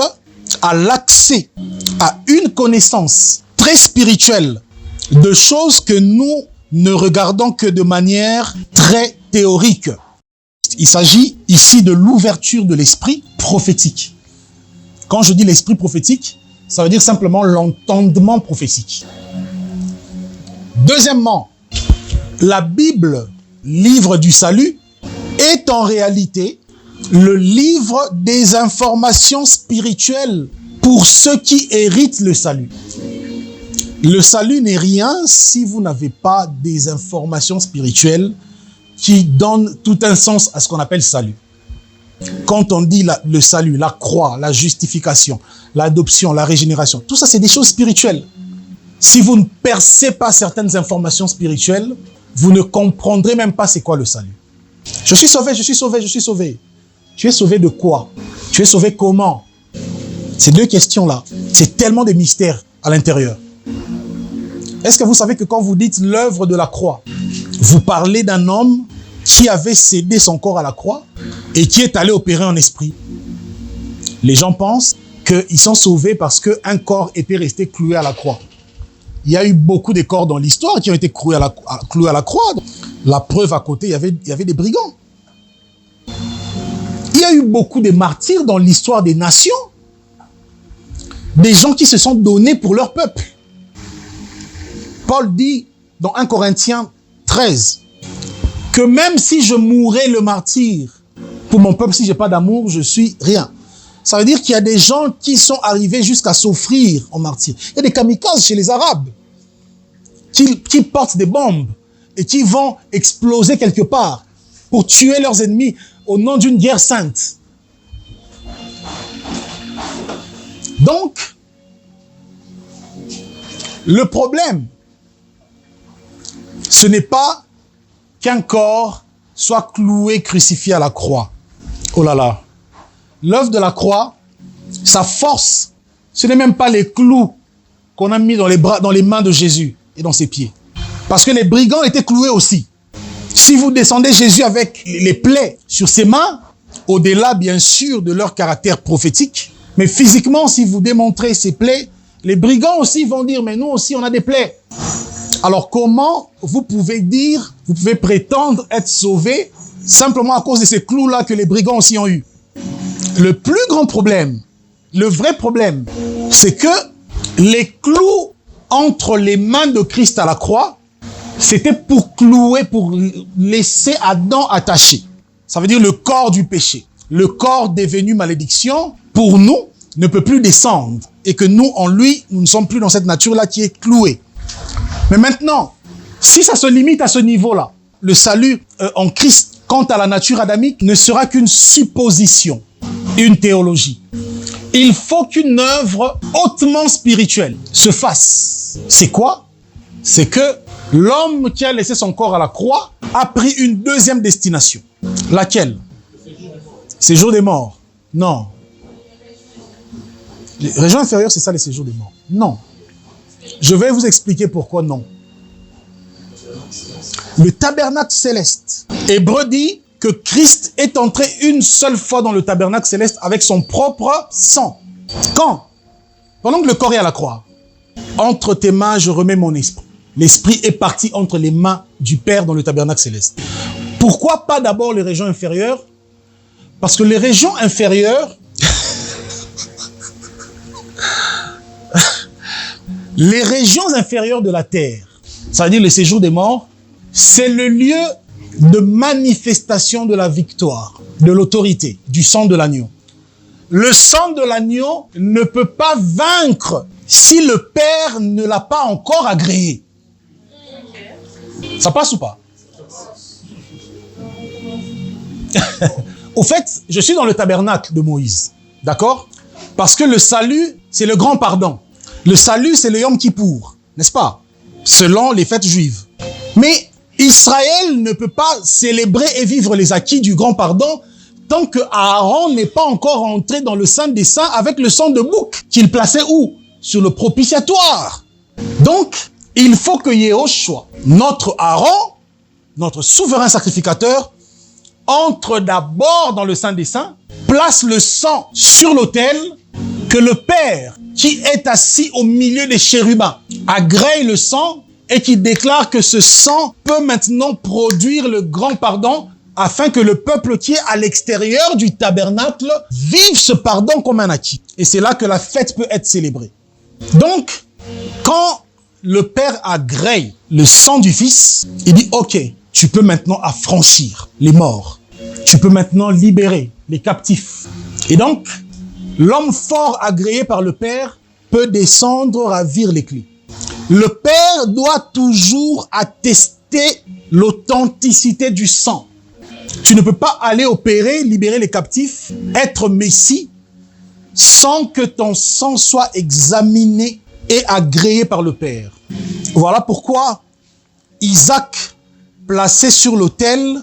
[SPEAKER 1] à l'accès à une connaissance très spirituelle de choses que nous ne regardons que de manière très théorique. Il s'agit ici de l'ouverture de l'esprit prophétique. Quand je dis l'esprit prophétique, ça veut dire simplement l'entendement prophétique. Deuxièmement, la Bible, livre du salut, est en réalité le livre des informations spirituelles pour ceux qui héritent le salut. Le salut n'est rien si vous n'avez pas des informations spirituelles qui donnent tout un sens à ce qu'on appelle salut. Quand on dit le salut, la croix, la justification, l'adoption, la régénération, tout ça c'est des choses spirituelles. Si vous ne percez pas certaines informations spirituelles, vous ne comprendrez même pas c'est quoi le salut. Je suis sauvé, je suis sauvé, je suis sauvé. Tu es sauvé de quoi? Tu es sauvé comment? Ces deux questions-là, c'est tellement de mystères à l'intérieur. Est-ce que vous savez que quand vous dites l'œuvre de la croix, vous parlez d'un homme qui avait cédé son corps à la croix et qui est allé opérer en esprit? Les gens pensent qu'ils sont sauvés parce qu'un corps était resté cloué à la croix. Il y a eu beaucoup de corps dans l'histoire qui ont été cloués à la croix. La preuve à côté, il y avait des brigands. Il y a eu beaucoup de martyrs dans l'histoire des nations. Des gens qui se sont donnés pour leur peuple. Paul dit dans 1 Corinthiens 13 que même si je mourais le martyr pour mon peuple, si je n'ai pas d'amour, je suis rien. Ça veut dire qu'il y a des gens qui sont arrivés jusqu'à s'offrir en martyr. Il y a des kamikazes chez les Arabes qui portent des bombes et qui vont exploser quelque part pour tuer leurs ennemis au nom d'une guerre sainte. Donc, le problème, ce n'est pas qu'un corps soit cloué, crucifié à la croix. Oh là là. L'œuvre de la croix, sa force, ce n'est même pas les clous qu'on a mis dans les bras, dans les mains de Jésus et dans ses pieds. Parce que les brigands étaient cloués aussi. Si vous descendez Jésus avec les plaies sur ses mains, au-delà bien sûr de leur caractère prophétique, mais physiquement, si vous démontrez ces plaies, les brigands aussi vont dire, mais nous aussi on a des plaies. Alors comment vous pouvez dire, vous pouvez prétendre être sauvé simplement à cause de ces clous-là que les brigands aussi ont eu? Le plus grand problème, le vrai problème, c'est que les clous entre les mains de Christ à la croix, c'était pour clouer, pour laisser Adam attaché. Ça veut dire le corps du péché. Le corps devenu malédiction, pour nous, ne peut plus descendre. Et que nous, en lui, nous ne sommes plus dans cette nature-là qui est clouée. Mais maintenant, si ça se limite à ce niveau-là, le salut en Christ quant à la nature adamique ne sera qu'une supposition, une théologie. Il faut qu'une œuvre hautement spirituelle se fasse. C'est quoi? C'est que l'homme qui a laissé son corps à la croix a pris une deuxième destination. Laquelle? Séjour des morts. Non. Les régions inférieures, c'est ça les séjours des morts. Non. Je vais vous expliquer pourquoi non. Le tabernacle céleste. Hébreu dit que Christ est entré une seule fois dans le tabernacle céleste avec son propre sang. Quand? Pendant que le corps est à la croix. Entre tes mains, je remets mon esprit. L'esprit est parti entre les mains du Père dans le tabernacle céleste. Pourquoi pas d'abord les régions inférieures? Parce que les régions inférieures, les régions inférieures de la terre, ça veut dire le séjour des morts, c'est le lieu de manifestation de la victoire, de l'autorité, du sang de l'agneau. Le sang de l'agneau ne peut pas vaincre si le Père ne l'a pas encore agréé. Ça passe ou pas? Au fait, je suis dans le tabernacle de Moïse, d'accord? Parce que le salut, c'est le grand pardon. Le salut, c'est le Yom Kippour, n'est-ce pas? Selon les fêtes juives. Mais Israël ne peut pas célébrer et vivre les acquis du grand pardon tant que Aaron n'est pas encore entré dans le Saint des Saints avec le sang de bouc qu'il plaçait où? Sur le propitiatoire. Donc, il faut que Yehoshua, notre Aaron, notre souverain sacrificateur, entre d'abord dans le Saint des Saints, place le sang sur l'autel, que le Père, qui est assis au milieu des chérubins, agrée le sang et qui déclare que ce sang peut maintenant produire le grand pardon afin que le peuple qui est à l'extérieur du tabernacle vive ce pardon comme un acquis. Et c'est là que la fête peut être célébrée. Donc, quand le Père agrée le sang du Fils, il dit « Ok, tu peux maintenant affranchir les morts. Tu peux maintenant libérer les captifs. » Et donc, l'homme fort agréé par le Père peut descendre ravir les clés. Le Père doit toujours attester l'authenticité du sang. Tu ne peux pas aller opérer, libérer les captifs, être Messie, sans que ton sang soit examiné et agréé par le Père. Voilà pourquoi Isaac, placé sur l'autel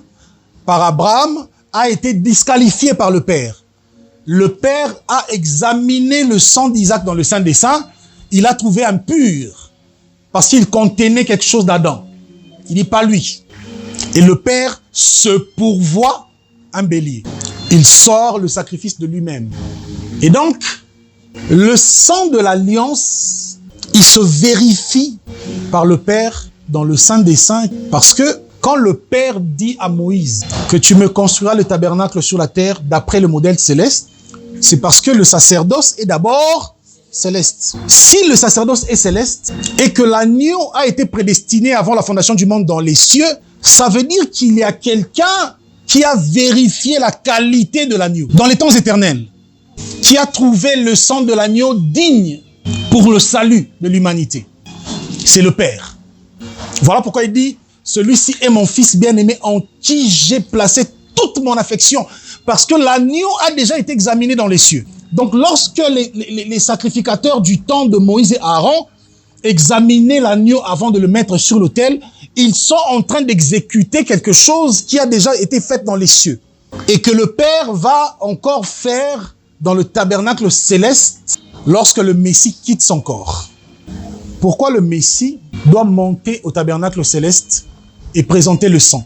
[SPEAKER 1] par Abraham, a été disqualifié par le Père. Le Père a examiné le sang d'Isaac dans le Saint des Saints. Il a trouvé impur parce qu'il contenait quelque chose d'Adam. Il dit pas lui. Et le Père se pourvoit un bélier. Il sort le sacrifice de lui-même. Et donc, le sang de l'alliance, il se vérifie par le Père dans le Saint des Saints parce que quand le Père dit à Moïse que tu me construiras le tabernacle sur la terre d'après le modèle céleste, c'est parce que le sacerdoce est d'abord céleste. Si le sacerdoce est céleste et que l'agneau a été prédestiné avant la fondation du monde dans les cieux, ça veut dire qu'il y a quelqu'un qui a vérifié la qualité de l'agneau dans les temps éternels, qui a trouvé le sang de l'agneau digne pour le salut de l'humanité. C'est le Père. Voilà pourquoi il dit « Celui-ci est mon fils bien-aimé en qui j'ai placé toute mon affection. » Parce que l'agneau a déjà été examiné dans les cieux. Donc, lorsque les sacrificateurs du temps de Moïse et Aaron examinaient l'agneau avant de le mettre sur l'autel, ils sont en train d'exécuter quelque chose qui a déjà été fait dans les cieux et que le Père va encore faire dans le tabernacle céleste lorsque le Messie quitte son corps. Pourquoi le Messie doit monter au tabernacle céleste et présenter le sang?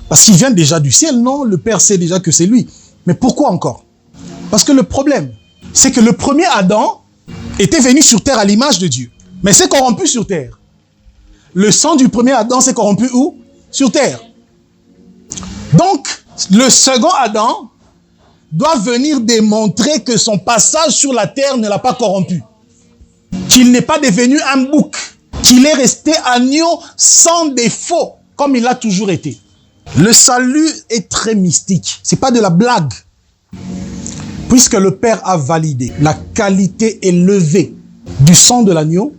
[SPEAKER 1] Parce qu'il vient déjà du ciel, non? Le Père sait déjà que c'est lui. Mais pourquoi encore? Parce que le problème, c'est que le premier Adam était venu sur terre à l'image de Dieu. Mais s'est corrompu sur terre. Le sang du premier Adam s'est corrompu où? Sur terre. Donc, le second Adam doit venir démontrer que son passage sur la terre ne l'a pas corrompu. Qu'il n'est pas devenu un bouc. Qu'il est resté agneau sans défaut, comme il a toujours été. Le salut est très mystique. C'est pas de la blague. Puisque le Père a validé la qualité élevée du sang de l'agneau,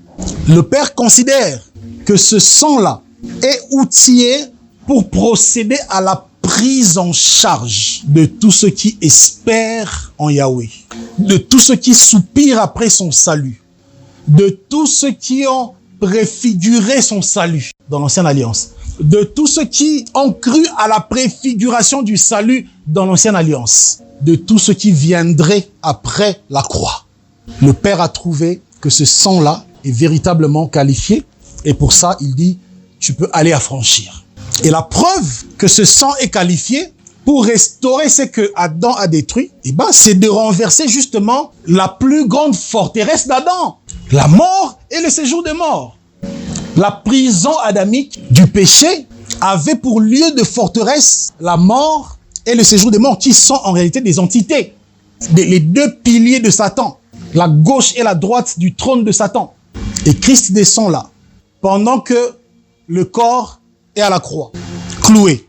[SPEAKER 1] le Père considère que ce sang-là est outillé pour procéder à la prise en charge de tous ceux qui espèrent en Yahweh, de tous ceux qui soupirent après son salut, de tous ceux qui ont préfiguré son salut dans l'Ancienne Alliance, de tous ceux qui ont cru à la préfiguration du salut dans l'Ancienne Alliance, de tous ceux qui viendraient après la croix. Le Père a trouvé que ce sang-là est véritablement qualifié et pour ça, il dit, tu peux aller affranchir. Et la preuve que ce sang est qualifié pour restaurer ce que Adam a détruit, c'est de renverser justement la plus grande forteresse d'Adam, la mort et le séjour des morts. La prison adamique du péché avait pour lieu de forteresse la mort et le séjour des morts qui sont en réalité des entités, les deux piliers de Satan, la gauche et la droite du trône de Satan. Et Christ descend là, pendant que le corps est à la croix, cloué.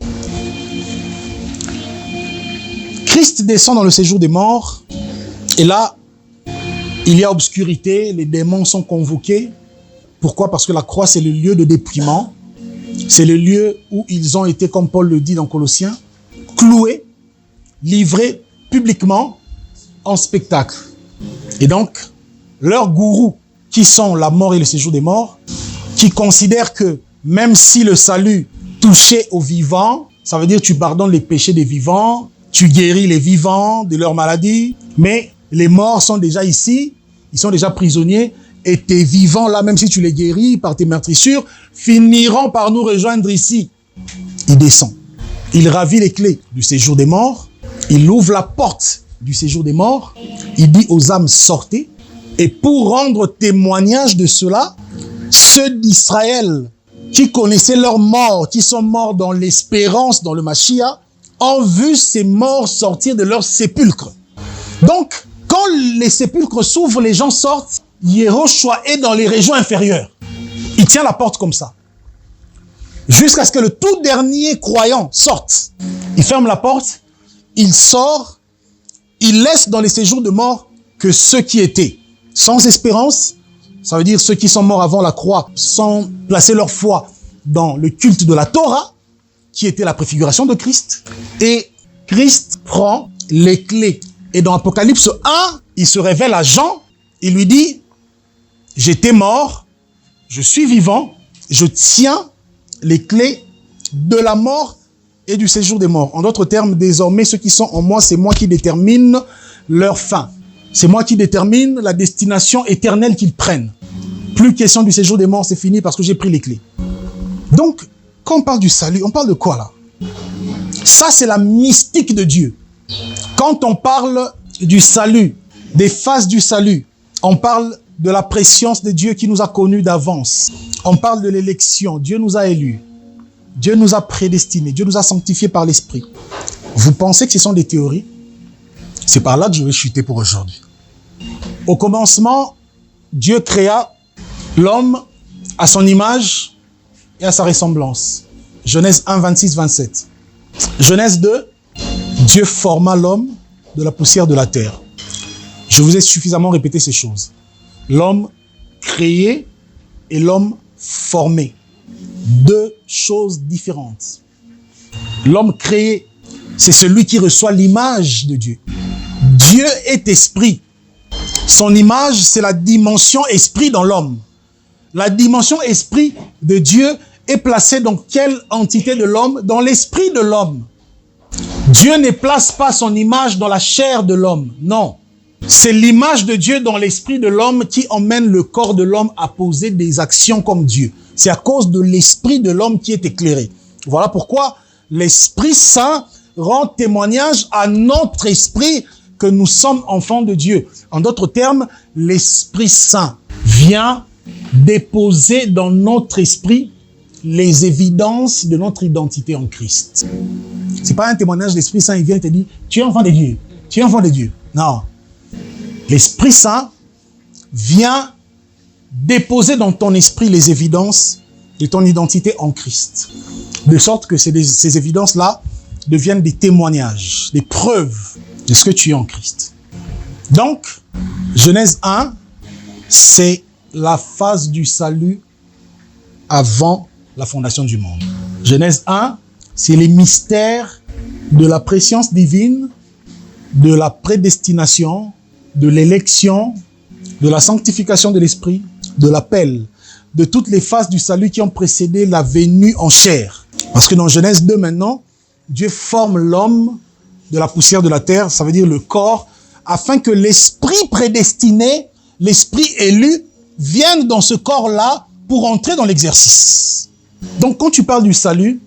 [SPEAKER 1] Christ descend dans le séjour des morts, et là, il y a obscurité, les démons sont convoqués. Pourquoi? Parce que la croix, c'est le lieu de dépouillement. C'est le lieu où ils ont été, comme Paul le dit dans Colossiens, cloués, livrés publiquement en spectacle. Et donc, leurs gourous, qui sont la mort et le séjour des morts, qui considèrent que même si le salut touchait aux vivants, ça veut dire tu pardonnes les péchés des vivants, tu guéris les vivants de leurs maladies, mais les morts sont déjà ici, ils sont déjà prisonniers, et tes vivants là, même si tu les guéris par tes meurtrissures, finiront par nous rejoindre ici. Il descend, il ravit les clés du séjour des morts, il ouvre la porte du séjour des morts, il dit aux âmes sortez, et pour rendre témoignage de cela, ceux d'Israël qui connaissaient leurs morts, qui sont morts dans l'espérance, dans le Mashiach, ont vu ces morts sortir de leurs sépulcres. Donc, quand les sépulcres s'ouvrent, les gens sortent, Yehoshua est dans les régions inférieures. Il tient la porte comme ça. Jusqu'à ce que le tout dernier croyant sorte. Il ferme la porte, il sort, il laisse dans les séjours de mort que ceux qui étaient sans espérance, ça veut dire ceux qui sont morts avant la croix, sans placer leur foi dans le culte de la Torah, qui était la préfiguration de Christ. Et Christ prend les clés. Et dans Apocalypse 1, il se révèle à Jean, il lui dit, j'étais mort, je suis vivant, je tiens les clés de la mort et du séjour des morts. En d'autres termes, désormais, ceux qui sont en moi, c'est moi qui détermine leur fin. C'est moi qui détermine la destination éternelle qu'ils prennent. Plus question du séjour des morts, c'est fini parce que j'ai pris les clés. Donc, quand on parle du salut, on parle de quoi là? Ça, c'est la mystique de Dieu. Quand on parle du salut, des phases du salut, on parle de la préscience de Dieu qui nous a connus d'avance. On parle de l'élection. Dieu nous a élus. Dieu nous a prédestinés. Dieu nous a sanctifiés par l'Esprit. Vous pensez que ce sont des théories? C'est par là que je vais chuter pour aujourd'hui. Au commencement, Dieu créa l'homme à son image et à sa ressemblance. Genèse 1, 26, 27. Genèse 2, Dieu forma l'homme de la poussière de la terre. Je vous ai suffisamment répété ces choses. L'homme créé et l'homme formé. Deux choses différentes. L'homme créé, c'est celui qui reçoit l'image de Dieu. Dieu est esprit. Son image, c'est la dimension esprit dans l'homme. La dimension esprit de Dieu est placée dans quelle entité de l'homme? Dans l'esprit de l'homme. Dieu ne place pas son image dans la chair de l'homme. Non. C'est l'image de Dieu dans l'esprit de l'homme qui emmène le corps de l'homme à poser des actions comme Dieu. C'est à cause de l'esprit de l'homme qui est éclairé. Voilà pourquoi l'Esprit Saint rend témoignage à notre esprit que nous sommes enfants de Dieu. En d'autres termes, l'Esprit Saint vient déposer dans notre esprit les évidences de notre identité en Christ. C'est pas un témoignage de l'Esprit Saint, il vient te dire, tu es enfant de Dieu, tu es enfant de Dieu. Non. L'Esprit Saint vient déposer dans ton esprit les évidences de ton identité en Christ. De sorte que ces évidences-là deviennent des témoignages, des preuves de ce que tu es en Christ. Donc, Genèse 1, c'est la phase du salut avant la fondation du monde. Genèse 1, c'est les mystères de la préscience divine, de la prédestination, de l'élection, de la sanctification de l'esprit, de l'appel, de toutes les phases du salut qui ont précédé la venue en chair. Parce que dans Genèse 2 maintenant, Dieu forme l'homme de la poussière de la terre, ça veut dire le corps, afin que l'esprit prédestiné, l'esprit élu, vienne dans ce corps-là pour entrer dans l'exercice. Donc quand tu parles du salut,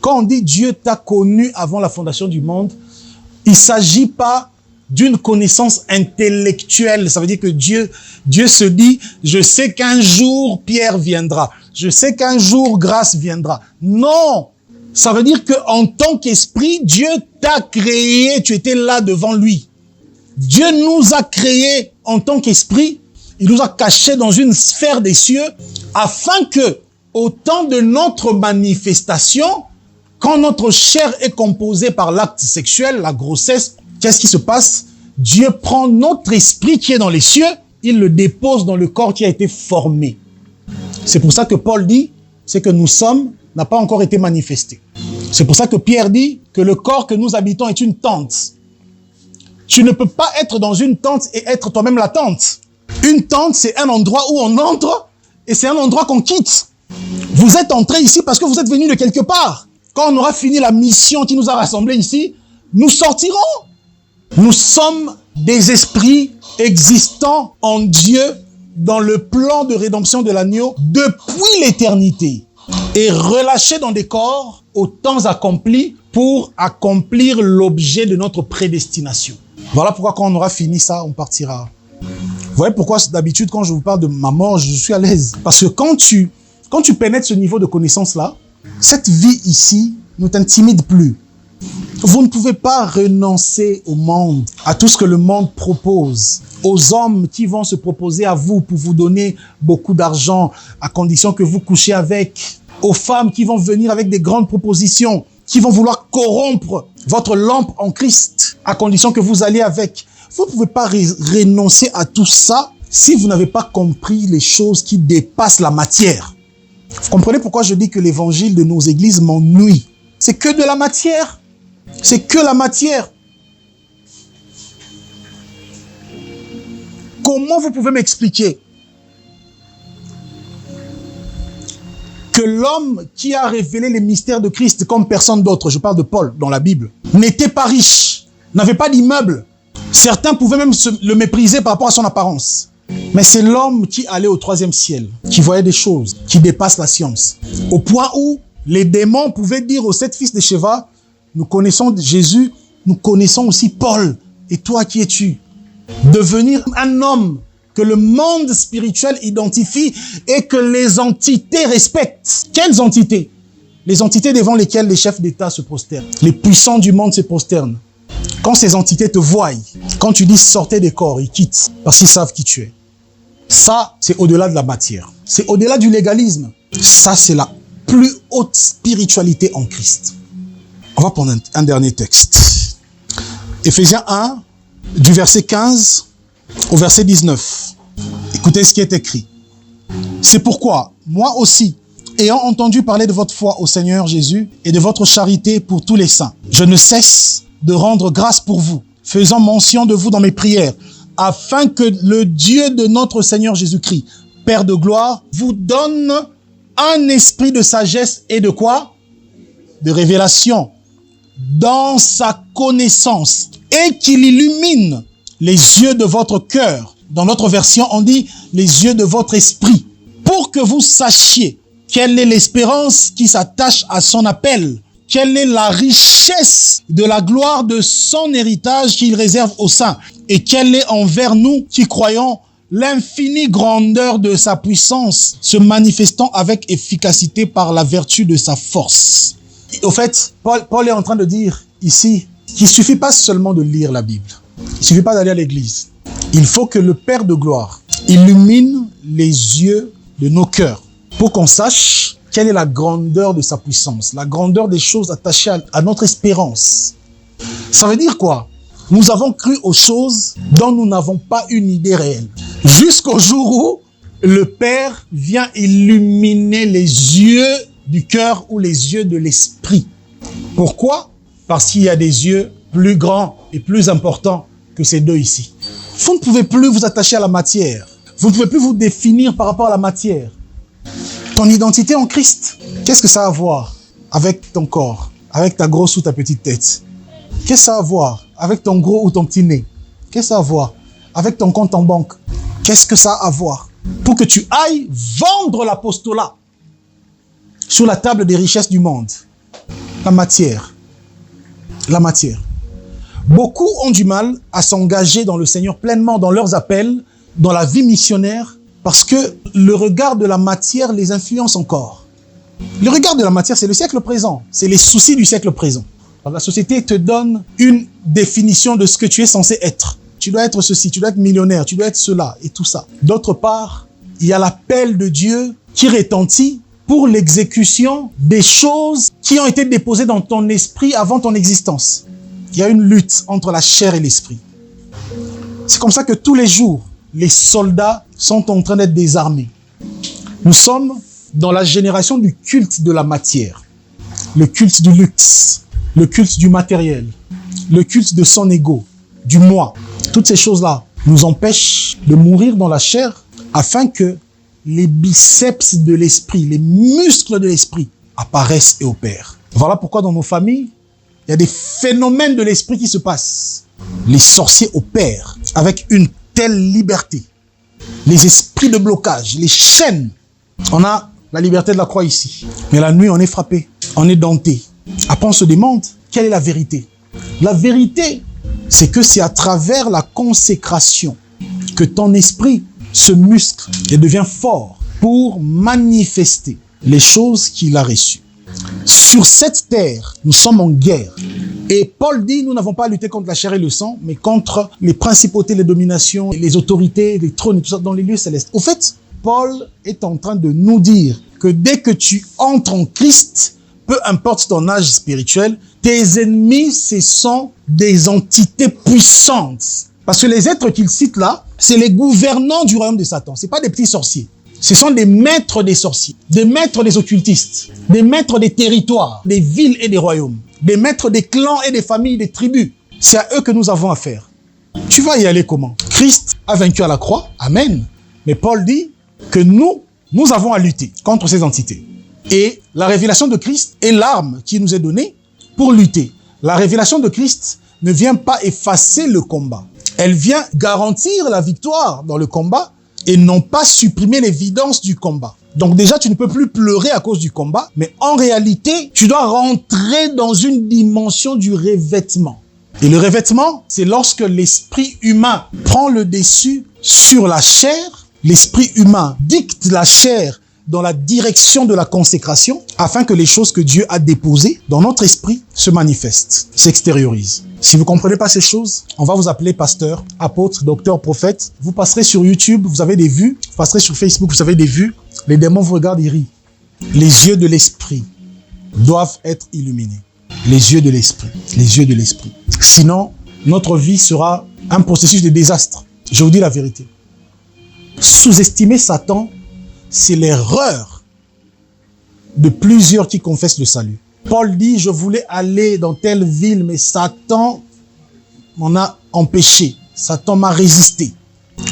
[SPEAKER 1] quand on dit Dieu t'a connu avant la fondation du monde, il ne s'agit pas d'une connaissance intellectuelle. Ça veut dire que Dieu se dit, je sais qu'un jour Pierre viendra. Je sais qu'un jour grâce viendra. Non! Ça veut dire qu'en tant qu'esprit, Dieu t'a créé, tu étais là devant lui. Dieu nous a créés en tant qu'esprit, il nous a cachés dans une sphère des cieux, afin que, au temps de notre manifestation, quand notre chair est composée par l'acte sexuel, la grossesse, qu'est-ce qui se passe? Dieu prend notre esprit qui est dans les cieux, il le dépose dans le corps qui a été formé. C'est pour ça que Paul dit, c'est que nous sommes, n'a pas encore été manifesté. C'est pour ça que Pierre dit que le corps que nous habitons est une tente. Tu ne peux pas être dans une tente et être toi-même la tente. Une tente, c'est un endroit où on entre et c'est un endroit qu'on quitte. Vous êtes entrés ici parce que vous êtes venus de quelque part. Quand on aura fini la mission qui nous a rassemblés ici, nous sortirons. Nous sommes des esprits existants en Dieu dans le plan de rédemption de l'agneau depuis l'éternité et relâchés dans des corps aux temps accomplis pour accomplir l'objet de notre prédestination. Voilà pourquoi quand on aura fini ça, on partira. Vous voyez pourquoi d'habitude quand je vous parle de ma mort, je suis à l'aise. Parce que quand tu pénètres ce niveau de connaissance-là, cette vie ici ne t'intimide plus. Vous ne pouvez pas renoncer au monde, à tout ce que le monde propose, aux hommes qui vont se proposer à vous pour vous donner beaucoup d'argent à condition que vous couchiez avec, aux femmes qui vont venir avec des grandes propositions, qui vont vouloir corrompre votre lampe en Christ à condition que vous alliez avec. Vous ne pouvez pas renoncer à tout ça si vous n'avez pas compris les choses qui dépassent la matière. Vous comprenez pourquoi je dis que l'évangile de nos églises m'ennuie? C'est que de la matière. C'est que la matière. Comment vous pouvez m'expliquer que l'homme qui a révélé les mystères de Christ comme personne d'autre, je parle de Paul dans la Bible, n'était pas riche, n'avait pas d'immeuble. Certains pouvaient même le mépriser par rapport à son apparence. Mais c'est l'homme qui allait au 3e ciel, qui voyait des choses qui dépassent la science. Au point où les démons pouvaient dire aux 7 fils de Sheva, nous connaissons Jésus, nous connaissons aussi Paul. Et toi, qui es-tu? Devenir un homme que le monde spirituel identifie et que les entités respectent. Quelles entités? Les entités devant lesquelles les chefs d'État se prosternent. Les puissants du monde se prosternent. Quand ces entités te voient, quand tu dis sortez des corps, ils quittent parce qu'ils savent qui tu es. Ça, c'est au-delà de la matière. C'est au-delà du légalisme. Ça, c'est la plus haute spiritualité en Christ. On va prendre un dernier texte. Éphésiens 1, du verset 15 au verset 19. Écoutez ce qui est écrit. C'est pourquoi, moi aussi, ayant entendu parler de votre foi au Seigneur Jésus et de votre charité pour tous les saints, je ne cesse de rendre grâce pour vous, faisant mention de vous dans mes prières, afin que le Dieu de notre Seigneur Jésus-Christ, Père de gloire, vous donne un esprit de sagesse et de quoi? De révélation dans sa connaissance et qu'il illumine les yeux de votre cœur. Dans notre version, on dit les yeux de votre esprit pour que vous sachiez quelle est l'espérance qui s'attache à son appel, quelle est la richesse de la gloire de son héritage qu'il réserve aux saints et quelle est envers nous qui croyons l'infinie grandeur de sa puissance se manifestant avec efficacité par la vertu de sa force. Au fait, Paul est en train de dire ici qu'il ne suffit pas seulement de lire la Bible. Il ne suffit pas d'aller à l'église. Il faut que le Père de gloire illumine les yeux de nos cœurs pour qu'on sache quelle est la grandeur de sa puissance, la grandeur des choses attachées à notre espérance. Ça veut dire quoi? Nous avons cru aux choses dont nous n'avons pas une idée réelle. Jusqu'au jour où le Père vient illuminer les yeux du cœur ou les yeux de l'esprit. Pourquoi? Parce qu'il y a des yeux plus grands et plus importants que ces deux ici. Vous ne pouvez plus vous attacher à la matière. Vous ne pouvez plus vous définir par rapport à la matière. Ton identité en Christ, qu'est-ce que ça a à voir avec ton corps, avec ta grosse ou ta petite tête? Qu'est-ce que ça a à voir avec ton gros ou ton petit nez? Qu'est-ce que ça a à voir avec ton compte en banque? Qu'est-ce que ça a à voir? Pour que tu ailles vendre l'apostolat sur la table des richesses du monde. La matière. La matière. Beaucoup ont du mal à s'engager dans le Seigneur pleinement dans leurs appels, dans la vie missionnaire, parce que le regard de la matière les influence encore. Le regard de la matière, c'est le siècle présent. C'est les soucis du siècle présent. Alors, la société te donne une définition de ce que tu es censé être. Tu dois être ceci, tu dois être millionnaire, tu dois être cela et tout ça. D'autre part, il y a l'appel de Dieu qui retentit pour l'exécution des choses qui ont été déposées dans ton esprit avant ton existence. Il y a une lutte entre la chair et l'esprit. C'est comme ça que tous les jours, les soldats sont en train d'être désarmés. Nous sommes dans la génération du culte de la matière, le culte du luxe, le culte du matériel, le culte de son ego, du moi. Toutes ces choses-là nous empêchent de mourir dans la chair afin que les biceps de l'esprit, les muscles de l'esprit apparaissent et opèrent. Voilà pourquoi dans nos familles, il y a des phénomènes de l'esprit qui se passent. Les sorciers opèrent avec une telle liberté. Les esprits de blocage, les chaînes. On a la liberté de la croix ici. Mais la nuit, on est frappé, on est denté. Après, on se demande, quelle est la vérité? La vérité, c'est que c'est à travers la consécration que ton esprit se muscle et devient fort pour manifester les choses qu'il a reçues. Sur cette terre, nous sommes en guerre. Et Paul dit, nous n'avons pas à lutter contre la chair et le sang, mais contre les principautés, les dominations, les autorités, les trônes et tout ça dans les lieux célestes. Au fait, Paul est en train de nous dire que dès que tu entres en Christ, peu importe ton âge spirituel, tes ennemis, ce sont des entités puissantes. Parce que les êtres qu'il cite là, c'est les gouvernants du royaume de Satan. Ce n'est pas des petits sorciers. Ce sont des maîtres des sorciers, des maîtres des occultistes, des maîtres des territoires, des villes et des royaumes, des maîtres des clans et des familles, des tribus. C'est à eux que nous avons affaire. Tu vas y aller comment? Christ a vaincu à la croix, amen. Mais Paul dit que nous avons à lutter contre ces entités. Et la révélation de Christ est l'arme qui nous est donnée pour lutter. La révélation de Christ ne vient pas effacer le combat. Elle vient garantir la victoire dans le combat et non pas supprimer l'évidence du combat. Donc déjà, tu ne peux plus pleurer à cause du combat, mais en réalité, tu dois rentrer dans une dimension du revêtement. Et le revêtement, c'est lorsque l'esprit humain prend le dessus sur la chair, l'esprit humain dicte la chair dans la direction de la consécration, afin que les choses que Dieu a déposées dans notre esprit se manifestent, s'extériorisent. Si vous ne comprenez pas ces choses, on va vous appeler pasteur, apôtre, docteur, prophète. Vous passerez sur YouTube, vous avez des vues. Vous passerez sur Facebook, vous avez des vues. Les démons vous regardent, ils rient. Les yeux de l'esprit doivent être illuminés. Les yeux de l'esprit. Les yeux de l'esprit. Sinon, notre vie sera un processus de désastre. Je vous dis la vérité. Sous-estimer Satan, c'est l'erreur de plusieurs qui confessent le salut. Paul dit, je voulais aller dans telle ville, mais Satan m'en a empêché. Satan m'a résisté.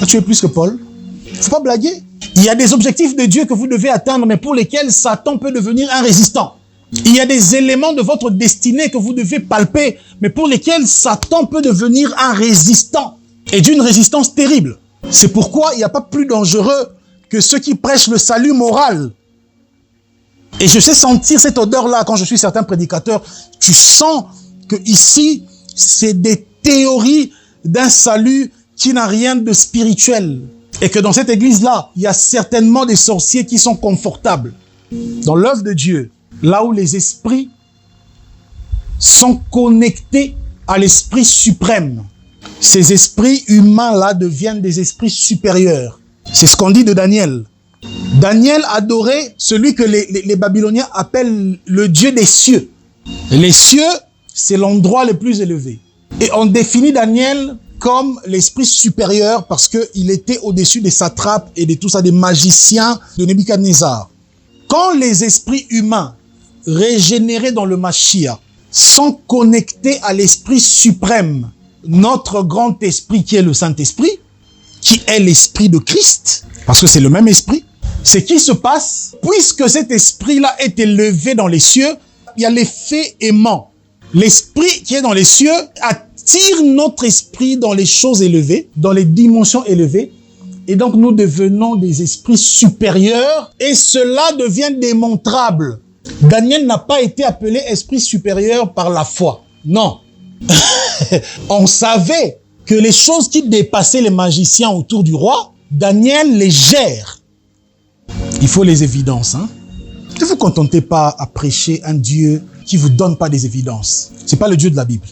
[SPEAKER 1] Tu es plus que Paul. Faut pas blaguer. Il y a des objectifs de Dieu que vous devez atteindre, mais pour lesquels Satan peut devenir un résistant. Il y a des éléments de votre destinée que vous devez palper, mais pour lesquels Satan peut devenir un résistant. Et d'une résistance terrible. C'est pourquoi il n'y a pas plus dangereux que ceux qui prêchent le salut moral. Et je sais sentir cette odeur-là quand je suis certains prédicateurs. Tu sens que ici, c'est des théories d'un salut qui n'a rien de spirituel. Et que dans cette église-là, il y a certainement des sorciers qui sont confortables. Dans l'œuvre de Dieu, là où les esprits sont connectés à l'esprit suprême, ces esprits humains-là deviennent des esprits supérieurs. C'est ce qu'on dit de Daniel. Daniel adorait celui que les Babyloniens appellent le Dieu des cieux. Les cieux, c'est l'endroit le plus élevé. Et on définit Daniel comme l'esprit supérieur parce qu'il était au-dessus des satrapes et de tout ça, des magiciens de Nebuchadnezzar. Quand les esprits humains régénérés dans le Mashiach sont connectés à l'esprit suprême, notre grand esprit qui est le Saint-Esprit, qui est l'esprit de Christ, parce que c'est le même esprit, ce qui se passe, puisque cet esprit-là est élevé dans les cieux, il y a l'effet aimant. L'esprit qui est dans les cieux attire notre esprit dans les choses élevées, dans les dimensions élevées, et donc nous devenons des esprits supérieurs, et cela devient démontrable. Daniel n'a pas été appelé esprit supérieur par la foi. Non. On savait que les choses qui dépassaient les magiciens autour du roi, Daniel les gère. Il faut les évidences. Ne vous contentez pas à prêcher un Dieu qui vous donne pas des évidences. C'est pas le Dieu de la Bible.